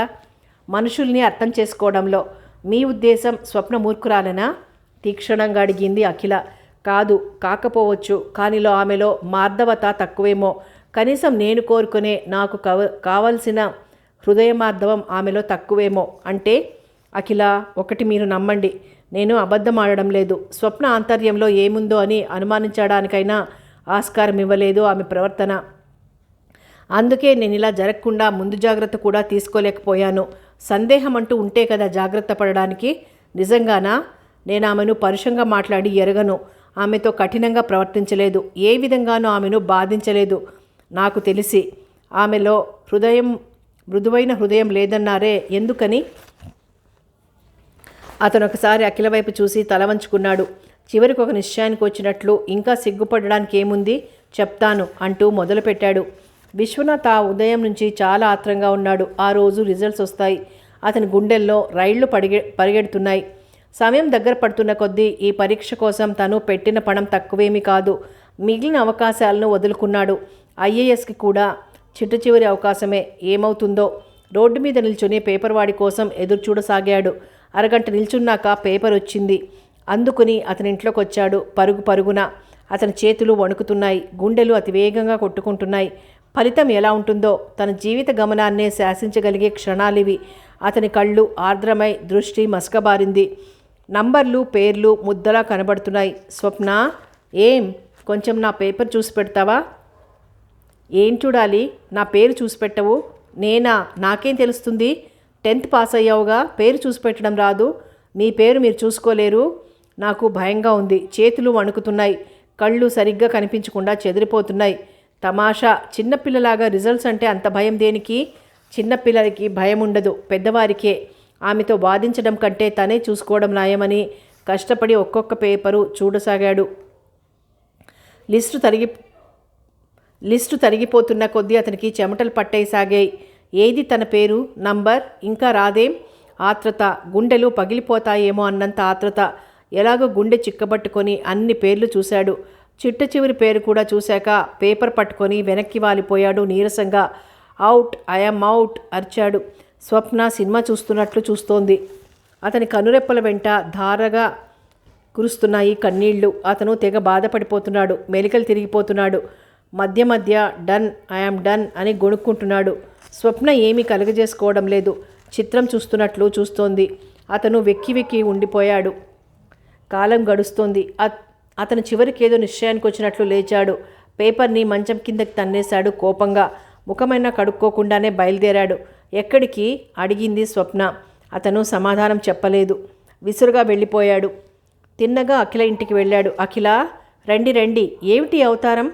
మనుషుల్ని అర్థం చేసుకోవడంలో. మీ ఉద్దేశం స్వప్న మూర్ఖురాలనా? తీక్షణంగా అడిగింది అఖిల. కాదు, కాకపోవచ్చు. కానిలో ఆమెలో మార్దవత తక్కువేమో. కనీసం నేను కోరుకునే నాకు కావలసిన హృదయమార్దవం ఆమెలో తక్కువేమో. అంటే అఖిల, ఒకటి మీరు నమ్మండి, నేను అబద్ధం ఆడడం లేదు. స్వప్న ఆంతర్యంలో ఏముందో అని అనుమానించడానికైనా ఆస్కారం ఇవ్వలేదు ఆమె ప్రవర్తన. అందుకే నేను ఇలా జరగకుండా ముందు జాగ్రత్త కూడా తీసుకోలేకపోయాను. సందేహం అంటూ ఉంటే కదా జాగ్రత్త పడడానికి. నిజంగానా? నేను ఆమెను పరుషంగా మాట్లాడి ఎరగను. ఆమెతో కఠినంగా ప్రవర్తించలేదు. ఏ విధంగానూ ఆమెను బాధించలేదు. నాకు తెలిసి ఆమెలో మృదువైన హృదయం లేదన్నారే, ఎందుకని? అతను ఒకసారి అఖిల వైపు చూసి తల వంచుకున్నాడు. చివరికి ఒక నిశ్చయానికి వచ్చినట్లు, ఇంకా సిగ్గుపడడానికి ఏముంది, చెప్తాను అంటూ మొదలుపెట్టాడు. విశ్వనాథ్ ఆ ఉదయం నుంచి చాలా ఆత్రంగా ఉన్నాడు. ఆ రోజు రిజల్ట్స్ వస్తాయి. అతని గుండెల్లో రైళ్లు పరిగెడుతున్నాయి. సమయం దగ్గర పడుతున్న కొద్దీ ఈ పరీక్ష కోసం తను పెట్టిన పణం తక్కువేమీ కాదు. మిగిలిన అవకాశాలను వదులుకున్నాడు. ఐఏఎస్కి కూడా చిట్ట అవకాశమే. ఏమవుతుందో? రోడ్డు మీద నిల్చుని పేపర్ వాడి కోసం ఎదురు చూడసాగాడు. అరగంట నిల్చున్నాక పేపర్ వచ్చింది. అందుకుని అతని ఇంట్లోకి వచ్చాడు. పరుగున అతని చేతులు వణుకుతున్నాయి. గుండెలు అతి వేగంగా కొట్టుకుంటున్నాయి. ఫలితం ఎలా ఉంటుందో? తన జీవిత గమనాన్నే శాసించగలిగే క్షణాలివి. అతని కళ్ళు ఆర్ద్రమై దృష్టి మసకబారింది. నంబర్లు, పేర్లు ముద్దలా కనబడుతున్నాయి. స్వప్న, ఏం? కొంచెం నా పేపర్ చూసి పెడతావా? ఏం చూడాలి? నా పేరు చూసి పెట్టవు? నేనా? నాకేం తెలుస్తుంది? 10th పాస్ అయ్యావుగా, పేరు చూసి పెట్టడం రాదు? మీ పేరు మీరు చూసుకోలేరు? నాకు భయంగా ఉంది. చేతులు వణుకుతున్నాయి. కళ్ళు సరిగ్గా కనిపించకుండా చెదిరిపోతున్నాయి. తమాషా, చిన్నపిల్లలాగా రిజల్ట్స్ అంటే అంత భయం దేనికి? చిన్నపిల్లలకి భయం ఉండదు, పెద్దవారికే. ఆమెతో వాదించడం కంటే తనే చూసుకోవడం నయమని కష్టపడి ఒక్కొక్క పేపరు చూడసాగాడు. లిస్టు తరిగిపోతున్న కొద్దీ అతనికి చెమటలు పట్టేసాగాయి. ఏది తన పేరు, నంబర్? ఇంకా రాదేం? ఆత్రత. గుండెలు పగిలిపోతాయేమో అన్నంత ఆత్రత. ఎలాగో గుండె చిక్కబట్టుకొని అన్ని పేర్లు చూశాడు. చిట్ట చివరి పేరు కూడా చూశాక పేపర్ పట్టుకొని వెనక్కి వాలిపోయాడు నీరసంగా. అవుట్, ఐఎమ్ అవుట్ అరిచాడు. స్వప్న సినిమా చూస్తున్నట్లు చూస్తోంది. అతని కనురెప్పల వెంట ధారగా కురుస్తున్నాయి కన్నీళ్లు. అతను తెగ బాధపడిపోతున్నాడు. మెలికలు తిరిగిపోతున్నాడు. మధ్య డన్, ఐఎమ్ డన్ అని గొణుక్కుంటున్నాడు. స్వప్న ఏమీ కలుగజేసుకోవడం లేదు. చిత్రం చూస్తున్నట్లు చూస్తోంది. అతను వెక్కి ఉండిపోయాడు. కాలం గడుస్తోంది. అతను చివరికేదో నిశ్చయానికి వచ్చినట్లు లేచాడు. పేపర్ని మంచం కిందకి తన్నేశాడు కోపంగా. ముఖమైనా కడుక్కోకుండానే బయలుదేరాడు. ఎక్కడికి? అడిగింది స్వప్న. అతను సమాధానం చెప్పలేదు. విసురుగా వెళ్ళిపోయాడు. తిన్నగా అఖిల ఇంటికి వెళ్ళాడు. అఖిల, రండి. ఏమిటి అవతారం?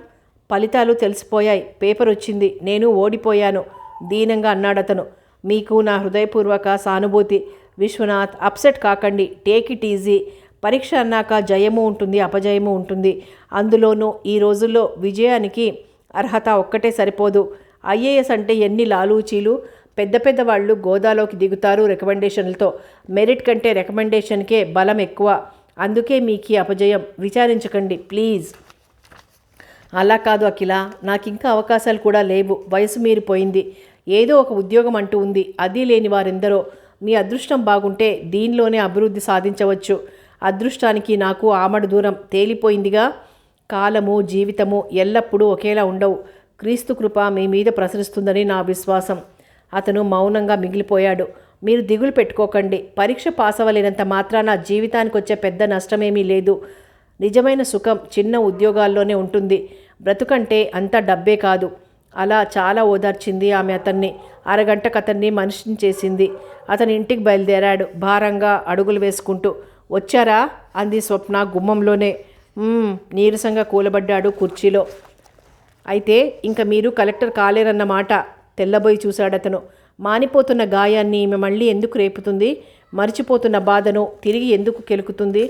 ఫలితాలు తెలిసిపోయాయి. పేపర్ వచ్చింది. నేను ఓడిపోయాను దీనంగా అన్నాడతను. మీకు నా హృదయపూర్వక సానుభూతి. విశ్వనాథ్, అప్సెట్ కాకండి. Take it easy. పరీక్ష అన్నాక జయము ఉంటుంది, అపజయము ఉంటుంది. అందులోనూ ఈ రోజుల్లో విజయానికి అర్హత ఒక్కటే సరిపోదు. ఐఏఎస్ అంటే ఎన్ని లాలూచీలు. పెద్ద వాళ్ళు గోదాలోకి దిగుతారు రికమెండేషన్లతో. మెరిట్ కంటే రికమెండేషన్కే బలం ఎక్కువ. అందుకే మీకు అపజయం. విచారించకండి ప్లీజ్. అలా కాదు అఖిల, నాకింకా అవకాశాలు కూడా లేవు. వయసు మీరిపోయింది. ఏదో ఒక ఉద్యోగం అంటూ ఉంది. అది లేని వారెందరో. మీ అదృష్టం బాగుంటే దీనిలోనే అభివృద్ధి సాధించవచ్చు. అదృష్టానికి నాకు ఆమడ దూరం తేలిపోయిందిగా. కాలము, జీవితము ఎల్లప్పుడూ ఒకేలా ఉండవు. క్రీస్తు కృప మీ మీద ప్రసరిస్తుందని నా విశ్వాసం. అతను మౌనంగా మిగిలిపోయాడు. మీరు దిగులు పెట్టుకోకండి. పరీక్ష పాస్ అవ్వలేనంత మాత్రాన జీవితానికి వచ్చే పెద్ద నష్టమేమీ లేదు. నిజమైన సుఖం చిన్న ఉద్యోగాల్లోనే ఉంటుంది. బ్రతుకంటే అంత డబ్బే కాదు. అలా చాలా ఓదార్చింది ఆమె అతన్ని. అరగంటకు అతన్ని మనిషిని చేసింది. అతని ఇంటికి బయలుదేరాడు భారంగా అడుగులు వేసుకుంటూ. వచ్చారా? అంది స్వప్న గుమ్మంలోనే. నీరసంగా కూలబడ్డాడు కుర్చీలో. అయితే ఇంక మీరు కలెక్టర్ కాలేరన్నమాట. తెల్లబోయి చూశాడతను. మానిపోతున్న గాయాన్ని ఈమె మళ్ళీ ఎందుకు రేపుతుంది? మరిచిపోతున్న బాధను తిరిగి ఎందుకు కెలుకుతుంది?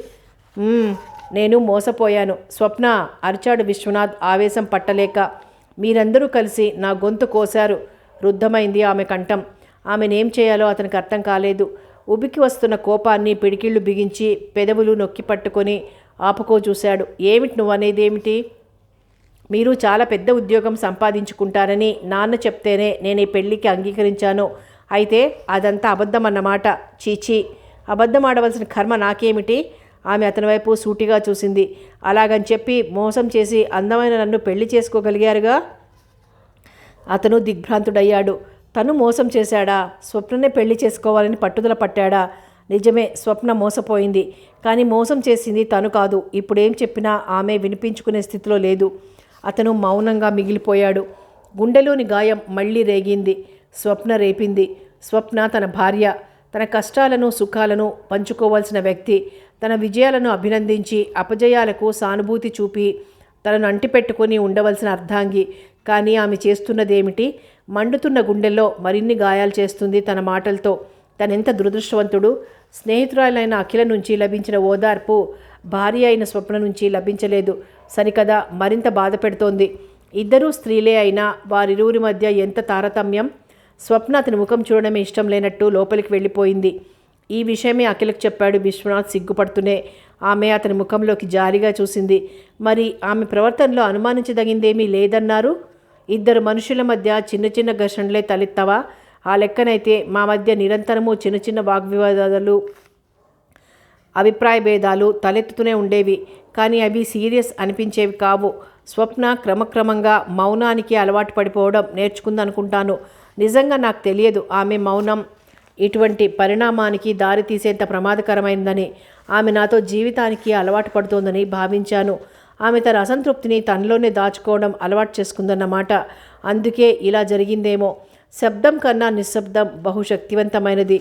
నేను మోసపోయాను స్వప్న అరిచాడు విశ్వనాథ్ ఆవేశం పట్టలేక. మీరందరూ కలిసి నా గొంతు కోశారు. రుద్ధమైంది ఆమె కంఠం. ఆమెనేం చేయాలో అతనికి అర్థం కాలేదు. ఉబికి వస్తున్న కోపాన్ని పిడికిళ్ళు బిగించి పెదవులు నొక్కి పట్టుకొని ఆపుకో చూశాడు. ఏమిటి నువ్వనేదేమిటి? మీరు చాలా పెద్ద ఉద్యోగం సంపాదించుకుంటారని నాన్న చెప్తేనే నేను ఈ పెళ్లికి అంగీకరించాను. అయితే అదంతా అబద్ధం అన్నమాట. చీచీ, అబద్ధం ఆడవలసిన కర్మ నాకేమిటి? ఆమె అతని వైపు సూటిగా చూసింది. అలాగని చెప్పి మోసం చేసి అందమైన నన్ను పెళ్లి చేసుకోగలిగారుగా? అతను దిగ్భ్రాంతుడయ్యాడు. తను మోసం చేశాడా? స్వప్ననే పెళ్లి చేసుకోవాలని పట్టుదల పట్టాడా? నిజమే, స్వప్న మోసపోయింది. కానీ మోసం చేసింది తను కాదు. ఇప్పుడేం చెప్పినా ఆమె వినిపించుకునే స్థితిలో లేదు. అతను మౌనంగా మిగిలిపోయాడు. గుండెలోని గాయం మళ్ళీ రేగింది. స్వప్న రేపింది. స్వప్న తన భార్య, తన కష్టాలను సుఖాలను పంచుకోవాల్సిన వ్యక్తి, తన విజయాలను అభినందించి అపజయాలకు సానుభూతి చూపి తనను అంటిపెట్టుకుని ఉండవలసిన అర్ధాంగి. కానీ ఆమె చేస్తున్నదేమిటి? మండుతున్న గుండెల్లో మరిన్ని గాయాలు చేస్తుంది తన మాటలతో. తనెంత దురదృష్టవంతుడు! స్నేహితురాలైన అఖిల నుంచి లభించిన ఓదార్పు భార్య అయిన స్వప్న నుంచి లభించలేదు. సరికదా మరింత బాధ పెడుతోంది. ఇద్దరూ స్త్రీలే అయినా వారిరువురి మధ్య ఎంత తారతమ్యం! స్వప్న అతని ముఖం చూడడమే ఇష్టం లేనట్టు లోపలికి వెళ్ళిపోయింది. ఈ విషయమే అఖిలకు చెప్పాడు విశ్వనాథ్ సిగ్గుపడుతూనే. ఆమె అతని ముఖంలోకి జాలిగా చూసింది. మరి ఆమె ప్రవర్తనలో అనుమానించదగిందేమీ లేదన్నారు. ఇద్దరు మనుషుల మధ్య చిన్న చిన్న ఘర్షణలే తలెత్తవా? ఆ లెక్కనైతే మా మధ్య నిరంతరము చిన్న చిన్న వాగ్వివాదాలు, అభిప్రాయ భేదాలు తలెత్తుతూనే ఉండేవి. కానీ అవి సీరియస్ అనిపించేవి కావు. స్వప్న క్రమక్రమంగా మౌనానికి అలవాటు పడిపోవడం నేర్చుకుందనుకుంటాను. నిజంగా నాకు తెలియదు ఆమె మౌనం ఇటువంటి పరిణామానికి దారి తీసేంత ప్రమాదకరమైందని. ఆమె నాతో జీవితానికి అలవాటు పడుతోందని భావించాను. ఆమె తన అసంతృప్తిని తనలోనే దాచుకోవడం అలవాటు చేసుకుందన్నమాట. అందుకే ఇలా జరిగిందేమో. శబ్దం కన్నా నిశ్శబ్దం బహుశక్తివంతమైనది.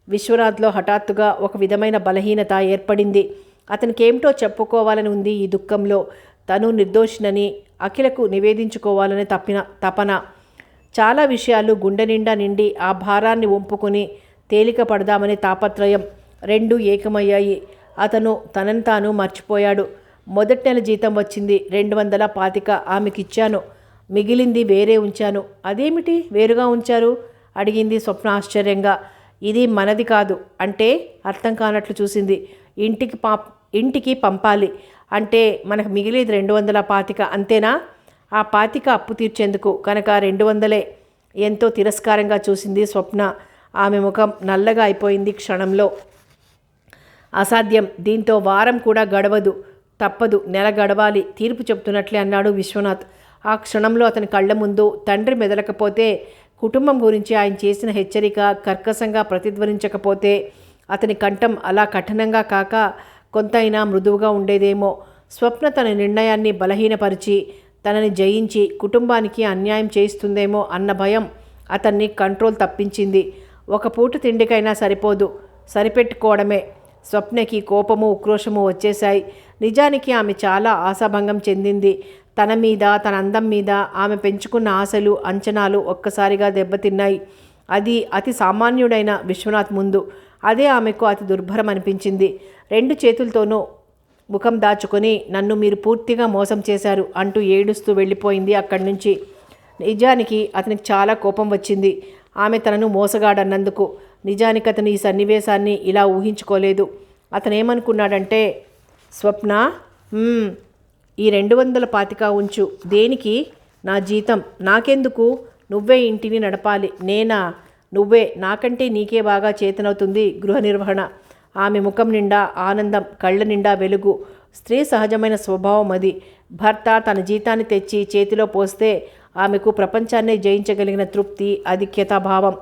విశ్వనాథ్లో హఠాత్తుగా ఒక విధమైన బలహీనత ఏర్పడింది. అతనికేమిటో చెప్పుకోవాలని ఉంది ఈ దుఃఖంలో. తను నిర్దోషినని అఖిలకు నివేదించుకోవాలని తపన. చాలా విషయాలు గుండె నిండా నిండి ఆ భారాన్ని వంపుకుని తేలిక పడదామనే తాపత్రయం రెండూ ఏకమయ్యాయి. అతను తనను తాను మర్చిపోయాడు. మొదటి నెల జీతం వచ్చింది. 225 ఆమెకిచ్చాను. మిగిలింది వేరే ఉంచాను. అదేమిటి వేరుగా ఉంచారు? అడిగింది స్వప్న ఆశ్చర్యంగా. ఇది మనది కాదు అంటే అర్థం కానట్లు చూసింది. ఇంటికి పంపాలి అంటే మనకు మిగిలింది 225 అంతేనా? ఆ 25 అప్పు తీర్చేందుకు కనుక 200. ఎంతో తిరస్కారంగా చూసింది స్వప్న. ఆమె ముఖం నల్లగా అయిపోయింది క్షణంలో. అసాధ్యం, దీంతో వారం కూడా గడవదు, తప్పదు, నెల గడవాలి, తీర్పు చెప్తున్నట్లే అన్నాడు విశ్వనాథ్. ఆ క్షణంలో అతని కళ్ళ ముందు తండ్రి మెదలకపోతే, కుటుంబం గురించి ఆయన చేసిన హెచ్చరిక కర్కశంగా ప్రతిధ్వనించకపోతే అతని కంఠం అలా కఠినంగా కాక కొంతైనా మృదువుగా ఉండేదేమో. స్వప్న తన నిర్ణయాన్ని బలహీనపరిచి తనని జయించి కుటుంబానికి అన్యాయం చేయిస్తుందేమో అన్న భయం అతన్ని కంట్రోల్ తప్పించింది. ఒక పూట తిండికైనా సరిపోదు, సరిపెట్టుకోవడమే. స్వప్నకి కోపము ఉక్రోషము వచ్చేశాయి. నిజానికి ఆమె చాలా ఆశాభంగం చెందింది. తన మీద, తన అందం మీద ఆమె పెంచుకున్న ఆశలు, అంచనాలు ఒక్కసారిగా దెబ్బతిన్నాయి. అది అతి సామాన్యుడైన విశ్వనాథ్ ముందు. అదే ఆమెకు అతి దుర్భరం అనిపించింది. 2 చేతులతోనూ ముఖం దాచుకొని నన్ను మీరు పూర్తిగా మోసం చేశారు అంటూ ఏడుస్తూ వెళ్ళిపోయింది అక్కడి నుంచి. నిజానికి అతనికి చాలా కోపం వచ్చింది ఆమె తనను మోసగాడన్నందుకు. నిజానికి అతను ఈ సన్నివేశాన్ని ఇలా ఊహించుకోలేదు. అతను ఏమనుకున్నాడంటే, స్వప్న, ఈ 225 ఉంచు. దేనికి? నా జీతం. నాకెందుకు? నువ్వే ఇంటిని నడపాలి. నేనా? నువ్వే. నాకంటే నీకే బాగా చేతనవుతుంది గృహ నిర్వహణ. ఆమె ముఖం నిండా ఆనందం, కళ్ళ నిండా వెలుగు. స్త్రీ సహజమైన స్వభావం అది. భర్త తన జీతాన్ని తెచ్చి చేతిలో పోస్తే ఆమెకు ప్రపంచాన్నే జయించగలిగిన తృప్తి, ఆధిక్యతాభావం.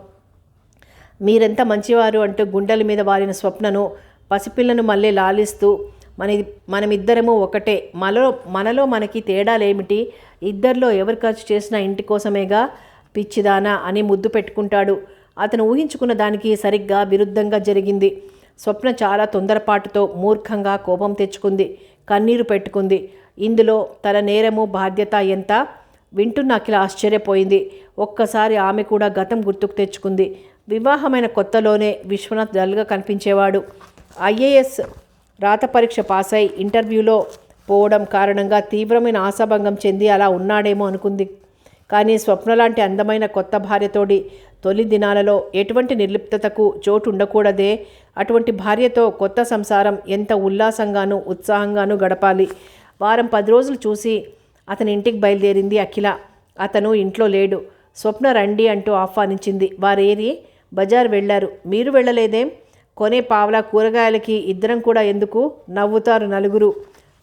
మీరెంత మంచివారు అంటూ గుండెల మీద వాలిన స్వప్నను, పసిపిల్లను మళ్ళీ లాలిస్తూ, మనమిద్దరము ఒకటే, మనలో మనకి తేడాలేమిటి? ఇద్దరిలో ఎవరు ఖర్చు చేసినా ఇంటి కోసమేగా పిచ్చిదానా అని ముద్దు పెట్టుకుంటాడు. అతను ఊహించుకున్న దానికి సరిగ్గా విరుద్ధంగా జరిగింది. స్వప్న చాలా తొందరపాటుతో మూర్ఖంగా కోపం తెచ్చుకుంది, కన్నీరు పెట్టుకుంది. ఇందులో తన నేరము, బాధ్యత ఎంత? వింటున్న అఖిల ఆశ్చర్యపోయింది. ఒక్కసారి ఆమె కూడా గతం గుర్తుకు తెచ్చుకుంది. వివాహమైన కొత్తలోనే విశ్వనాథ్ డల్గా కనిపించేవాడు. ఐఏఎస్ రాత పరీక్ష పాస్ అయి ఇంటర్వ్యూలో పోవడం కారణంగా తీవ్రమైన ఆశాభంగం చెంది అలా ఉన్నాడేమో అనుకుంది. కానీ స్వప్న లాంటి అందమైన కొత్త భార్యతోడి తొలి దినాలలో ఎటువంటి నిర్లిప్తతకు చోటు ఉండకూడదే. అటువంటి భార్యతో కొత్త సంసారం ఎంత ఉల్లాసంగానూ ఉత్సాహంగానూ గడపాలి. వారం 10 రోజులు చూసి అతని ఇంటికి బయలుదేరింది అఖిల. అతను ఇంట్లో లేడు. స్వప్న రండి అంటూ ఆహ్వానించింది. వారేరి? బజార్ వెళ్లారు. మీరు వెళ్ళలేదేం? కొనే పావలా కూరగాయలకి ఇద్దరం కూడా ఎందుకు? నవ్వుతారు నలుగురు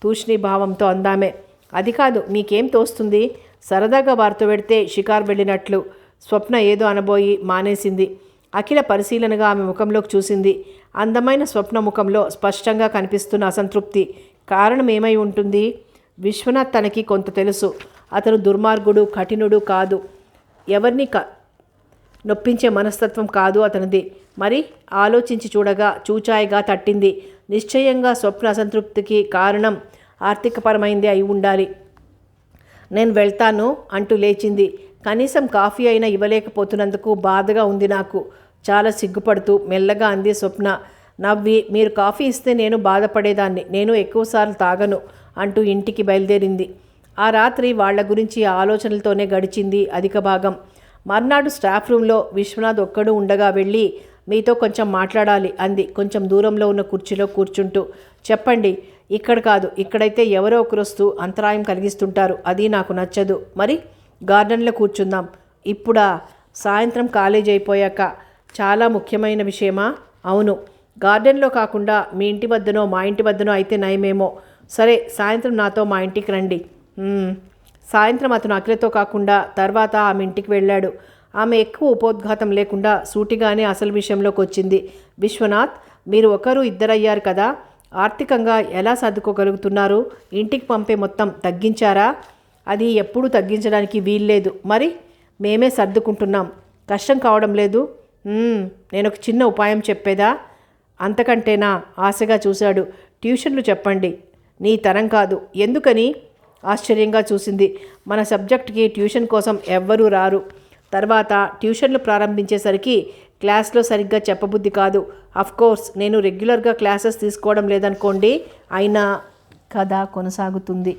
తూష్ణీ భావంతో అందామే. అది కాదు, మీకేం తోస్తుంది? సరదాగా వారితో పెడితే షికారు వెళ్ళినట్లు. స్వప్న ఏదో అనబోయి మానేసింది. అఖిల పరిశీలనగా ఆమె ముఖంలోకి చూసింది. అందమైన స్వప్న ముఖంలో స్పష్టంగా కనిపిస్తున్న అసంతృప్తి. కారణం ఏమై ఉంటుంది? విశ్వనాథ్ తనకి కొంత తెలుసు. అతను దుర్మార్గుడు, కఠినుడు కాదు. ఎవరిని నొప్పించే మనస్తత్వం కాదు అతనిది. మరి ఆలోచించి చూడగా చూచాయిగా తట్టింది. నిశ్చయంగా స్వప్న అసంతృప్తికి కారణం ఆర్థికపరమైంది అయి ఉండాలి. నేను వెళ్తాను అంటూ లేచింది. కనీసం కాఫీ అయినా ఇవ్వలేకపోతున్నందుకు బాధగా ఉంది నాకు. చాలా సిగ్గుపడుతూ మెల్లగా అంది స్వప్న. నవ్వి, మీరు కాఫీ ఇస్తే నేను బాధపడేదాన్ని. నేను ఎక్కువసార్లు తాగను అంటూ ఇంటికి బయలుదేరింది. ఆ రాత్రి వాళ్ల గురించి ఆలోచనలతోనే గడిచింది అధిక భాగం. మర్నాడు స్టాఫ్ రూమ్లో విశ్వనాథ్ ఒక్కడు ఉండగా వెళ్ళి, మీతో కొంచెం మాట్లాడాలి అంది కొంచెం దూరంలో ఉన్న కుర్చీలో కూర్చుంటూ. చెప్పండి. ఇక్కడ కాదు, ఇక్కడైతే ఎవరో ఒకరు వస్తూ అంతరాయం కలిగిస్తుంటారు. అది నాకు నచ్చదు. మరి గార్డెన్లో కూర్చుందాం. ఇప్పుడా? సాయంత్రం కాలేజ్ అయిపోయాక. చాలా ముఖ్యమైన విషయమా? అవును. గార్డెన్లో కాకుండా మీ ఇంటి వద్దనో మా ఇంటి వద్దనో అయితే నయమేమో. సరే, సాయంత్రం నాతో మా ఇంటికి రండి. సాయంత్రం అతను అఖిలతో కాకుండా తర్వాత ఆమె ఇంటికి వెళ్ళాడు. ఆమె ఎక్కువ ఉపోద్ఘాతం లేకుండా సూటిగానే అసలు విషయంలోకి వచ్చింది. విశ్వనాథ్, మీరు ఒకరు ఇద్దరయ్యారు కదా, ఆర్థికంగా ఎలా సర్దుకోగలుగుతున్నారు? ఇంటికి పంపే మొత్తం తగ్గించారా? అది ఎప్పుడూ తగ్గించడానికి వీల్లేదు. మరి మేమే సర్దుకుంటున్నాం. కష్టం కావడం లేదు. నేను ఒక చిన్న ఉపాయం చెప్పేదా? అంతకంటేనా? ఆశగా చూశాడు. ట్యూషన్లు చెప్పండి. నీ తరం కాదు. ఎందుకని? ఆశ్చర్యంగా చూసింది. మన సబ్జెక్ట్కి ట్యూషన్ కోసం ఎవ్వరూ రారు. తర్వాత ట్యూషన్లు ప్రారంభించేసరికి క్లాస్లో సరిగ్గా చెప్పబుద్ధి కాదు. అఫ్కోర్స్ నేను రెగ్యులర్గా క్లాసెస్ తీసుకోవడం లేదనుకోండి. అయినా కథ కొనసాగుతుంది.